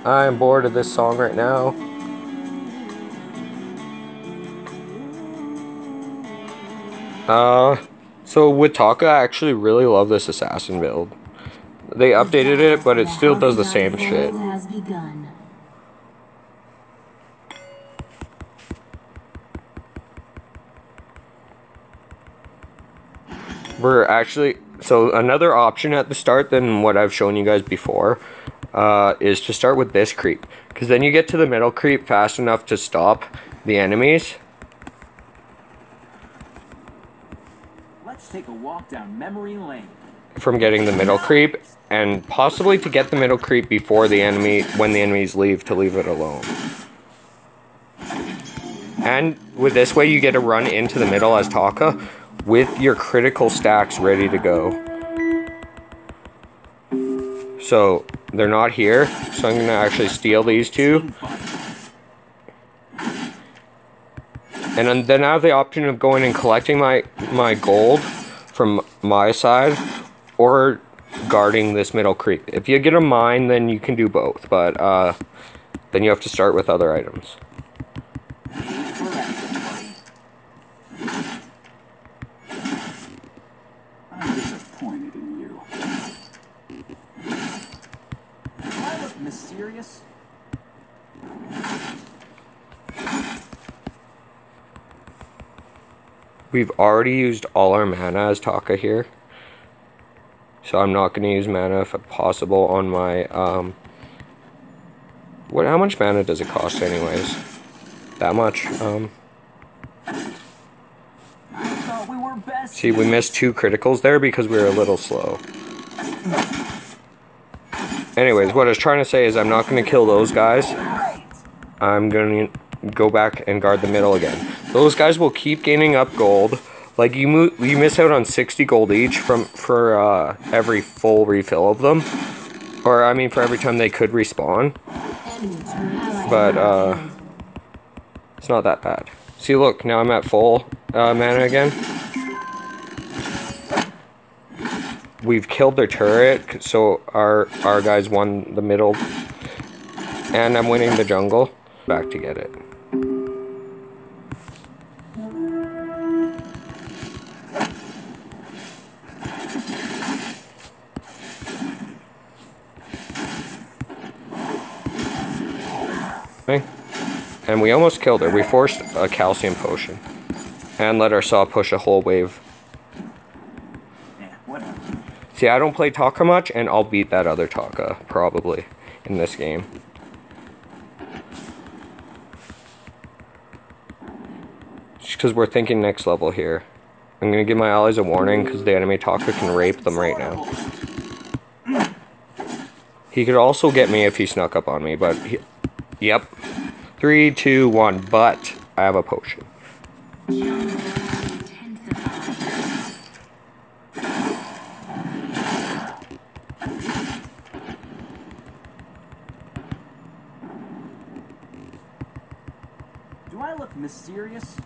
I'm bored of this song right now. So with Taka, I actually really love this assassin build. They updated it, but it still does the same shit. We're actually So another option at the start than what I've shown you guys before is to start with this creep. Because then you get to the middle creep fast enough to stop the enemies. Let's take a walk down memory lane. From getting the middle creep, and possibly to get the middle creep before the enemy, when the enemies leave, to leave it alone. And with this way you get to run into the middle as Taka with your critical stacks ready to go. So they're not here, so I'm going to actually steal these two. And then I have the option of going and collecting my gold from my side, or guarding this middle creep. If you get a mine, then you can do both, but then you have to start with other items. I'm disappointed in you. Do I look mysterious? We've already used all our mana as Taka here. So I'm not going to use mana if possible on my, how much mana does it cost anyways? That much, See, we missed 2 criticals there because we were a little slow. Anyways, what I was trying to say is I'm not going to kill those guys. I'm going to go back and guard the middle again. Those guys will keep gaining up gold. Like, you miss out on 60 gold each for every full refill of them. Or, I mean, for every time they could respawn. But, it's not that bad. See, look, now I'm at full mana again. We've killed their turret, so our guys won the middle. And I'm winning the jungle. Back to get it. Okay. And we almost killed her. We forced a calcium potion. And let our saw push a whole wave. See, I don't play Taka much, and I'll beat that other Taka, probably, in this game. Just because we're thinking next level here. I'm going to give my allies a warning, because the enemy Taka can rape them right now. He could also get me if he snuck up on me, but... Yep. 3, 2, 1, but I have a potion. Do I look mysterious?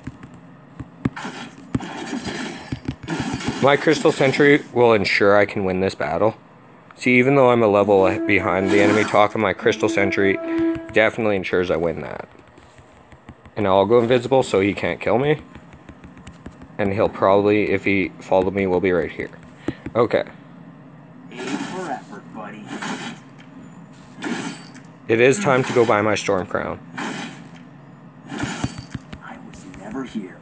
My Crystal Sentry will ensure I can win this battle. See, even though I'm a level behind the enemy Taka, my Crystal Sentry definitely ensures I win that. And I'll go invisible so he can't kill me. And he'll probably, if he followed me, will be right here. Okay. Aim for effort, buddy. It is time to go buy my Storm Crown. I was never here.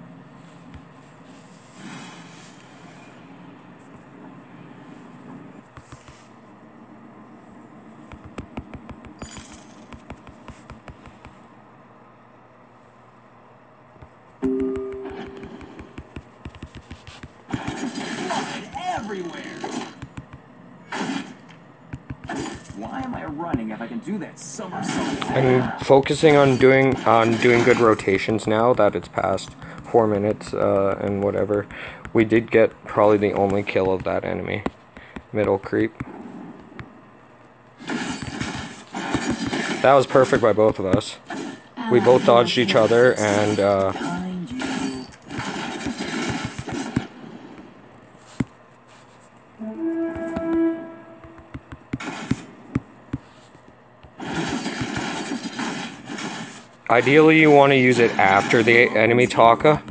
Everywhere. Why am I running if I can do that somersault? I'm focusing on doing good rotations now that it's past 4 minutes and whatever. We did get probably the only kill of that enemy. Middle creep. That was perfect by both of us. We both dodged each other and ideally you want to use it after the enemy Taka,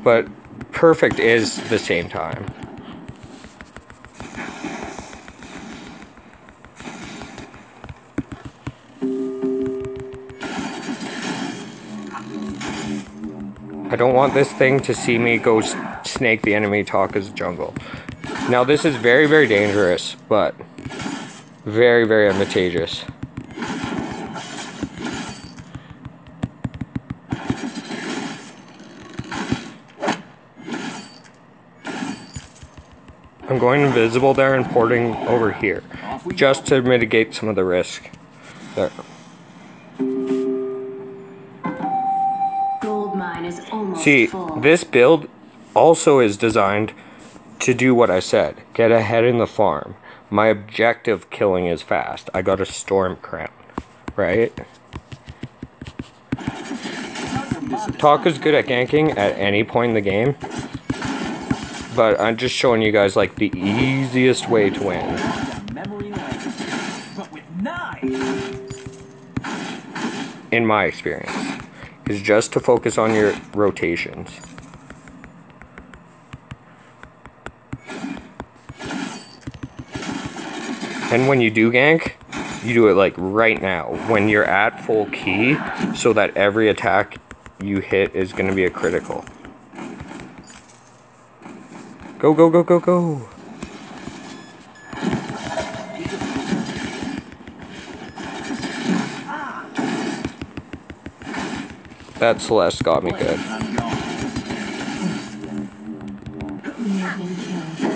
but perfect is the same time. I don't want this thing to see me go snake the enemy Taka's jungle. Now this is very, very dangerous, but very, very advantageous. I'm going invisible there and porting over here, just to mitigate some of the risk. There. Gold mine is almost See, full. this build also is designed to do what I said. Get ahead in the farm. My objective killing is fast. I got a storm crown, right? Talka's good at ganking at any point in the game. But I'm just showing you guys like the easiest way to win. In my experience, is just to focus on your rotations. And when you do gank, you do it like right now, when you're at full key, so that every attack you hit is going to be a critical. Go, go, go, go, go. That Celeste got me good.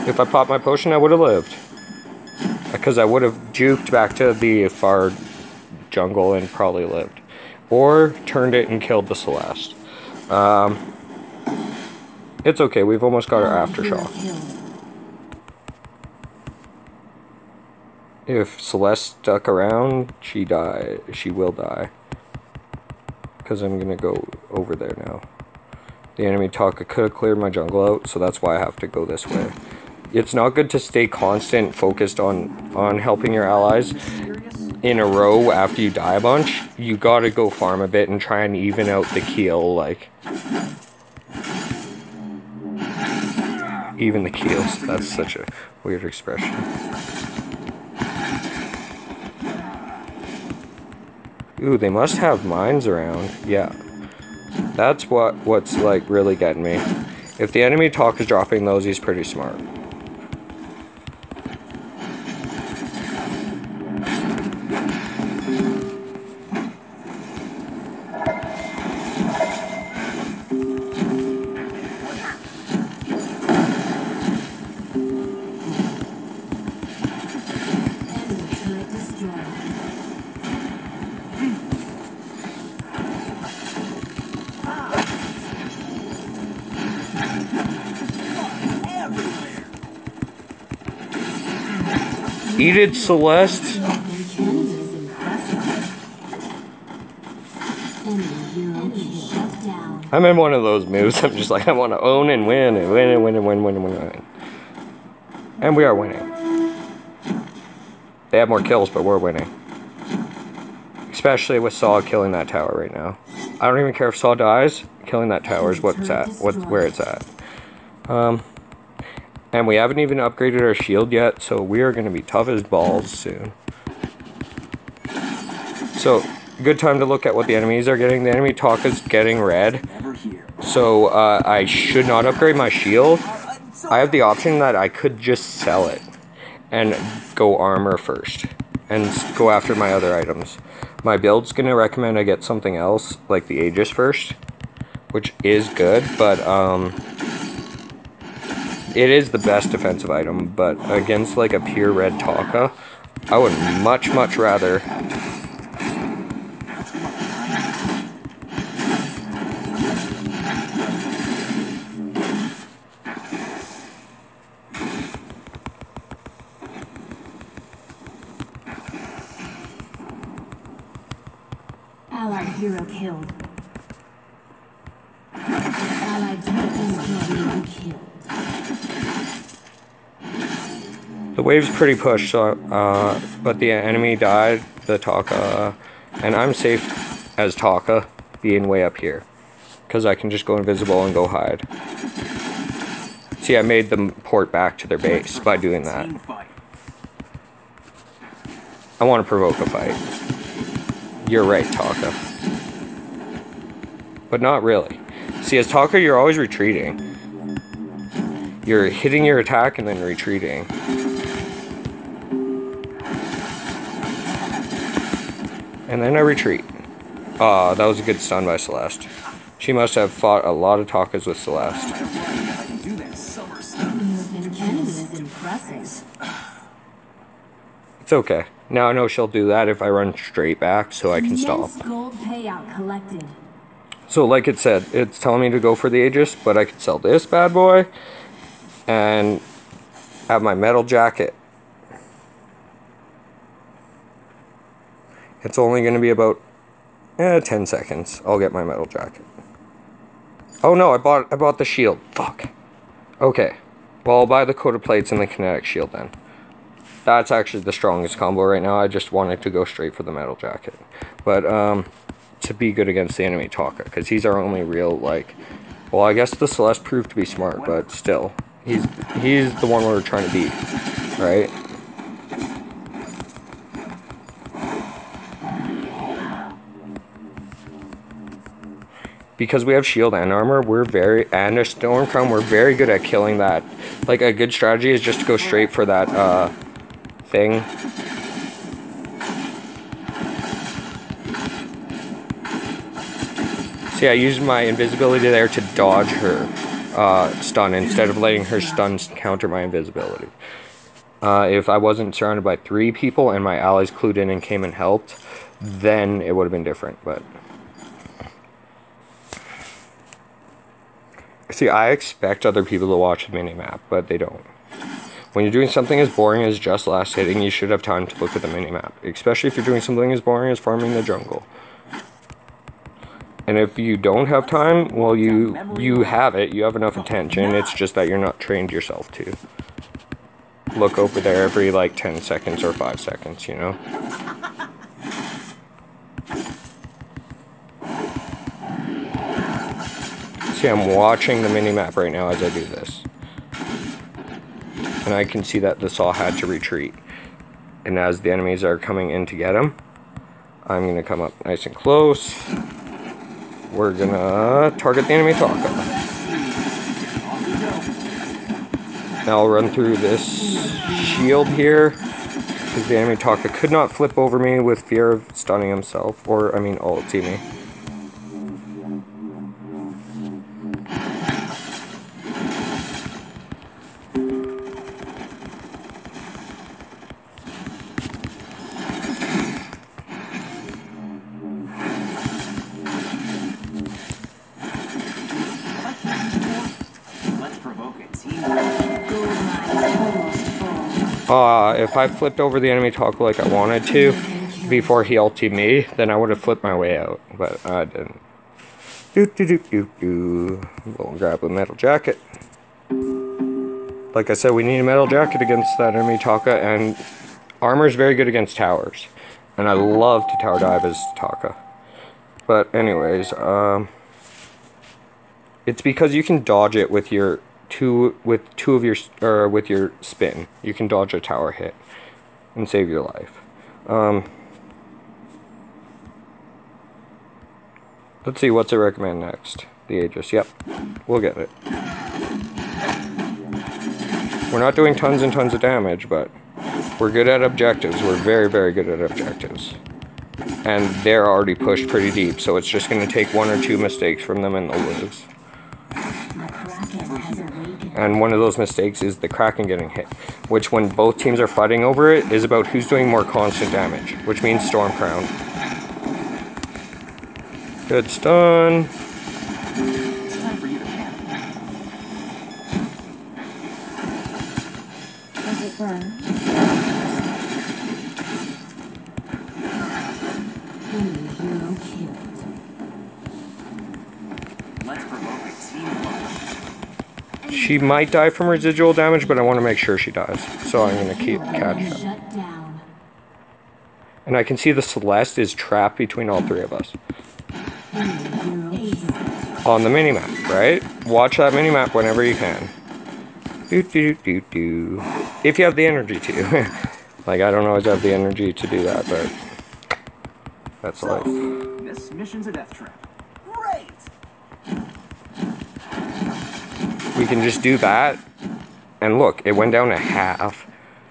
If I popped my potion, I would have lived. Because I would have juked back to the far jungle and probably lived. Or turned it and killed the Celeste. It's okay, we've almost got our aftershock. If Celeste stuck around, she will die. Because I'm gonna go over there now. The enemy Taka could have cleared my jungle out, so that's why I have to go this way. It's not good to stay constant, focused on helping your allies in a row after you die a bunch. You gotta go farm a bit and try and even out the keel, like... Even the keels. That's such a weird expression. Ooh, they must have mines around. Yeah. That's what's like really getting me. If the enemy talk is dropping those, he's pretty smart. Eat it, Celeste. I'm in one of those moves. I'm just like, I want to own and win and win and win and win and win. And we are winning. They have more kills, but we're winning. Especially with Saw killing that tower right now. I don't even care if Saw dies. Killing that tower is where it's at. And we haven't even upgraded our shield yet, so we are going to be tough as balls soon. So, good time to look at what the enemies are getting. The enemy Taka's getting red. So, I should not upgrade my shield. I have the option that I could just sell it and go armor first. And go after my other items. My build's going to recommend I get something else, like the Aegis first. Which is good, but, it is the best defensive item, but against like a pure red Taka, I would much rather Allied hero killed. Allied hero killed. The wave's pretty pushed, so, but the enemy died, the Taka, and I'm safe as Taka, being way up here, because I can just go invisible and go hide. See, I made them port back to their base by doing that. I want to provoke a fight. You're right, Taka. But not really. See, as Taka, you're always retreating. you're hitting your attack and then retreating. And then I retreat. Ah, that was a good stun by Celeste. She must have fought a lot of Takas with Celeste. It's okay. Now I know she'll do that if I run straight back so I can stop. Gold payout collected. So like it said, it's telling me to go for the Aegis, but I could sell this bad boy and have my metal jacket. It's only going to be about 10 seconds. I'll get my metal jacket. Oh no, I bought the shield. Fuck. Okay. Well, I'll buy the coated plates and the kinetic shield then. That's actually the strongest combo right now. I just wanted to go straight for the metal jacket. But to be good against the enemy Taka, because he's our only real, like, well, I guess the Celeste proved to be smart, but still, he's the one we're trying to beat, right? Because we have shield and armor, and a storm crown, we're very good at killing that. Like, a good strategy is just to go straight for that thing. See, I used my invisibility there to dodge her stun instead of letting her stun counter my invisibility. If I wasn't surrounded by 3 people and my allies clued in and came and helped, then it would have been different, but... See, I expect other people to watch the minimap, but they don't. When you're doing something as boring as just last hitting, you should have time to look at the minimap. Especially if you're doing something as boring as farming the jungle. And if you don't have time, well, you have it. You have enough attention. It's just that you're not trained yourself to look over there every, like, 10 seconds or 5 seconds, you know? See, I'm watching the minimap right now as I do this. And I can see that the Saw had to retreat. And as the enemies are coming in to get him, I'm going to come up nice and close. We're going to target the enemy Taka. Now I'll run through this shield here, because the enemy Taka could not flip over me with fear of stunning himself, or, I mean, ulti me. If I flipped over the enemy Taka like I wanted to before he ulted me, then I would have flipped my way out, but I didn't. We'll grab a metal jacket. Like I said, we need a metal jacket against that enemy Taka, and armor is very good against towers. And I love to tower dive as Taka. But anyways, it's because you can dodge it with your with your spin. You can dodge a tower hit and save your life. Let's see, what's it recommend next? The Aegis. Yep, we'll get it. We're not doing tons and tons of damage, but we're good at objectives. We're very, very good at objectives. And they're already pushed pretty deep, so it's just going to take 1 or 2 mistakes from them and they'll lose. And one of those mistakes is the Kraken getting hit, which when both teams are fighting over it is about who's doing more constant damage, which means Storm Crown. Good stun. Does it burn? Hero killed. Let's provoke a team. She might die from residual damage, but I want to make sure she dies. So I'm going to keep catching up. Shut down. And I can see the Celeste is trapped between all 3 of us. On the minimap, right? Watch that minimap whenever you can. If you have the energy to. Like, I don't always have the energy to do that, but that's life. This mission's a death trap. Great! We can just do that And look, it went down to half.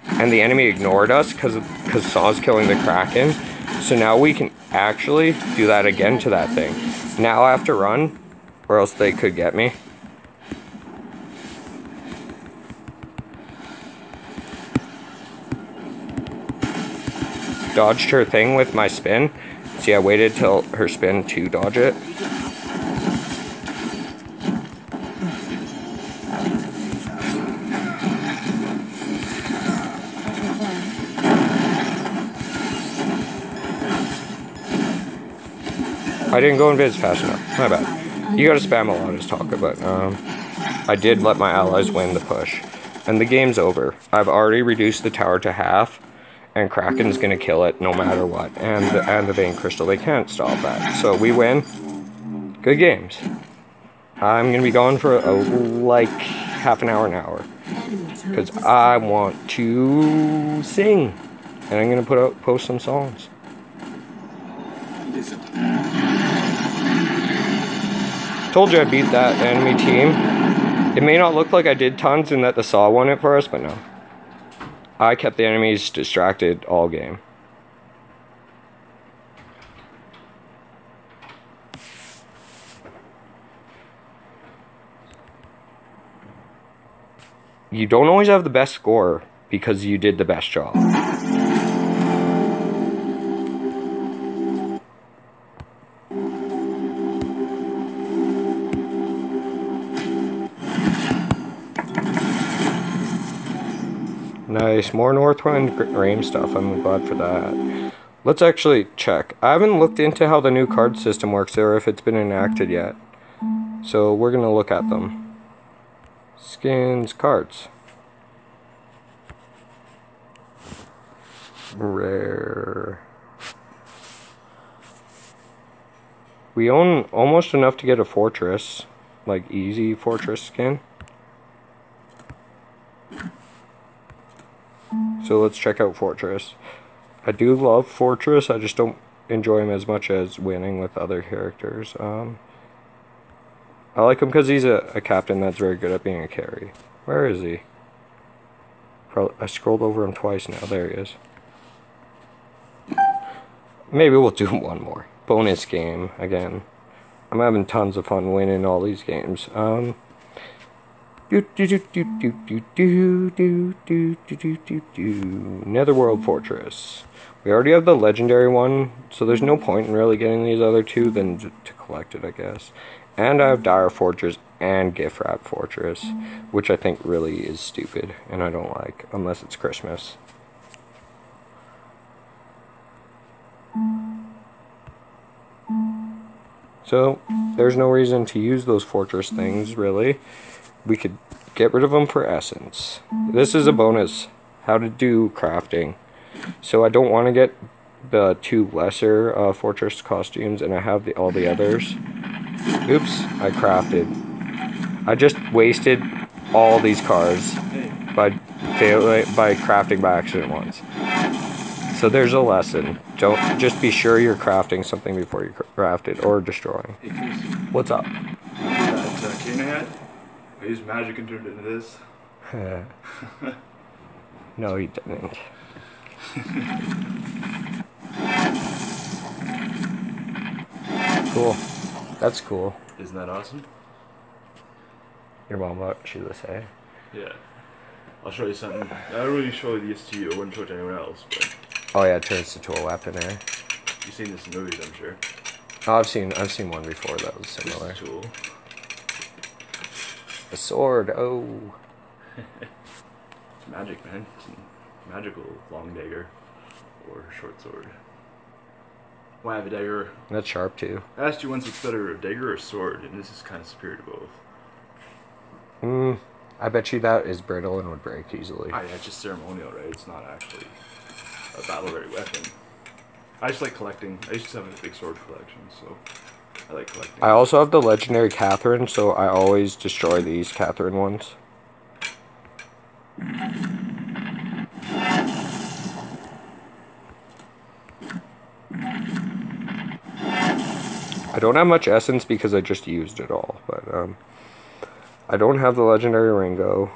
And the enemy ignored us because Saw's killing the Kraken. So now we can actually do that again to that thing. Now I have to run, or else they could get me. Dodged her thing with my spin. See, I waited till her spin to dodge it. I didn't go invis fast enough. My bad. You gotta spam a lot as talker, but I did let my allies win the push. And the game's over. I've already reduced the tower to half, and Kraken's gonna kill it no matter what. And the Vein Crystal, they can't stop that. So we win. Good games. I'm gonna be gone for like half an hour. Because I want to sing. And I'm gonna post some songs. Told you I beat that enemy team. It may not look like I did tons and that the Saw won it for us, but no. I kept the enemies distracted all game. You don't always have the best score because you did the best job. Nice, more Northwind Raim stuff. I'm glad for that. Let's actually check. I haven't looked into how the new card system works or if it's been enacted yet. So we're gonna look at them. Skins, cards. Rare. We own almost enough to get a fortress, like easy fortress skin. So let's check out Fortress. I do love Fortress, I just don't enjoy him as much as winning with other characters. I like him because he's a captain that's very good at being a carry. Where is he? I scrolled over him twice now. There he is. Maybe we'll do one more. Bonus game again. I'm having tons of fun winning all these games. Netherworld Fortress. We already have the legendary one, so there's no point in really getting these other two than to collect it, I guess. And I have Dire Fortress and Gift Wrap Fortress, which I think really is stupid, and I don't like, unless it's Christmas. So, there's no reason to use those fortress things, really. We could get rid of them for essence. This is a bonus, how to do crafting. So I don't want to get the two lesser fortress costumes, and I have all the others. Oops, I crafted. I just wasted all these cards by crafting by accident once. So there's a lesson. Don't just be sure you're crafting something before you craft it, or destroying. What's up? That cane I had? I used magic and turned it into this. No, you didn't. Cool. That's cool. Isn't that awesome? Your mom, what she would say? Yeah. I'll show you something. I don't really show this to you. I wouldn't show it to anyone else, but... Oh yeah, it turns into a weapon, eh? You've seen this in movies, I'm sure. Oh, I've seen one before that was similar. This is a tool. A sword, oh. It's magic, man. It's a magical long dagger. Or short sword. Why have a dagger? That's sharp too. I asked you once what's better, a dagger or a sword, and this is kind of superior to both. I bet you that is brittle and would break easily. Yeah, it's just ceremonial, right? It's not actually a battle-ready weapon. I just like collecting. I used to have a big sword collection, so I like collecting. I also have the legendary Catherine, so I always destroy these Catherine ones. I don't have much essence because I just used it all, but I don't have the legendary Ringo.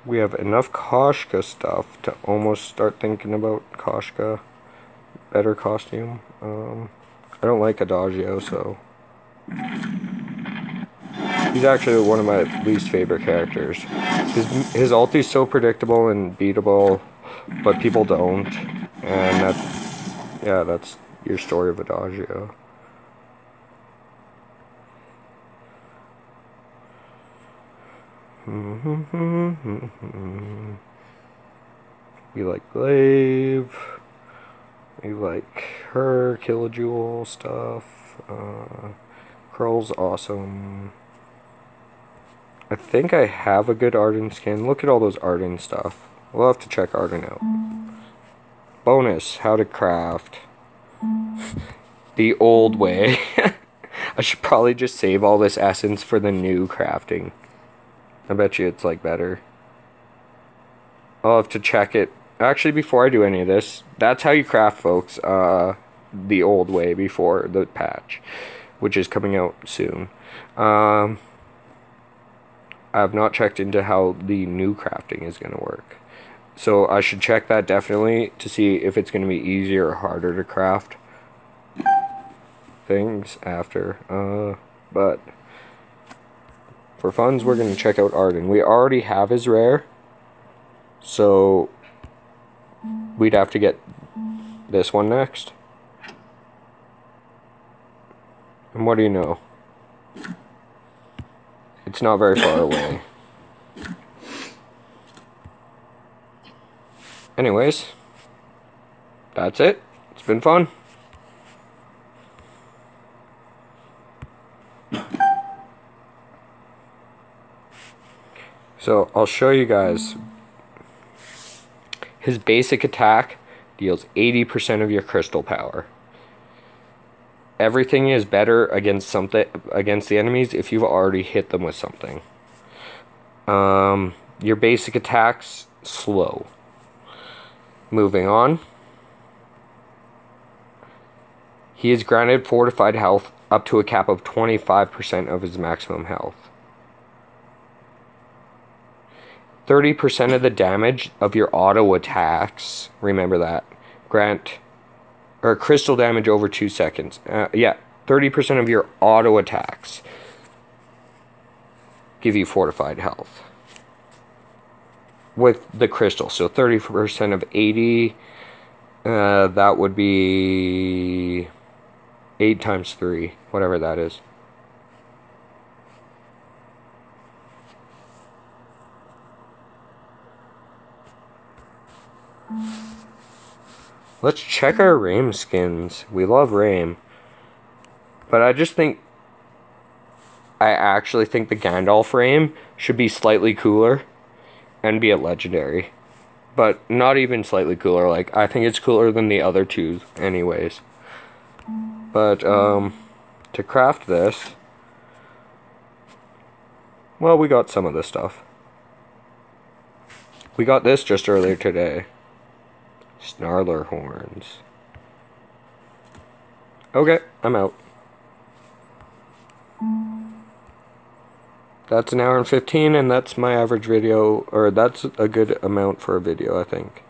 we have enough Koshka stuff to almost start thinking about Koshka. Better costume. I don't like Adagio, so... He's actually one of my least favorite characters. His ulti's so predictable and beatable, but people don't. And that's your story of Adagio. We like Glaive. We like her, Killajoule stuff. Curl's awesome. I think I have a good Arden skin. Look at all those Arden stuff. We'll have to check Arden out. Bonus, how to craft. The old way. I should probably just save all this essence for the new crafting. I bet you it's like better. I'll have to check it. Actually, before I do any of this, that's how you craft, folks. The old way before the patch, which is coming out soon. I have not checked into how the new crafting is going to work. So I should check that definitely to see if it's going to be easier or harder to craft things after. But for funds, we're going to check out Arden. We already have his rare, so we'd have to get this one next. And what do you know? It's not very far away. Anyways, that's it. It's been fun. So I'll show you guys. His basic attack deals 80% of your crystal power. Everything is better against the enemies if you've already hit them with something. Your basic attacks slow. Moving on. He is granted fortified health up to a cap of 25% of his maximum health. 30% of the damage of your auto attacks, remember that, grant, or crystal damage over 2 seconds. 30% of your auto attacks give you fortified health with the crystal. So 30% of 80, that would be 8 times 3, whatever that is. Let's check our Raim skins. We love Raim. But I actually think the Gandalf Raim should be slightly cooler and be a legendary. But not even slightly cooler. Like, I think it's cooler than the other two anyways. But, to craft this, well, we got some of this stuff. We got this just earlier today. Snarler horns. Okay, I'm out. That's an hour and 15, and that's my average video, or that's a good amount for a video, I think.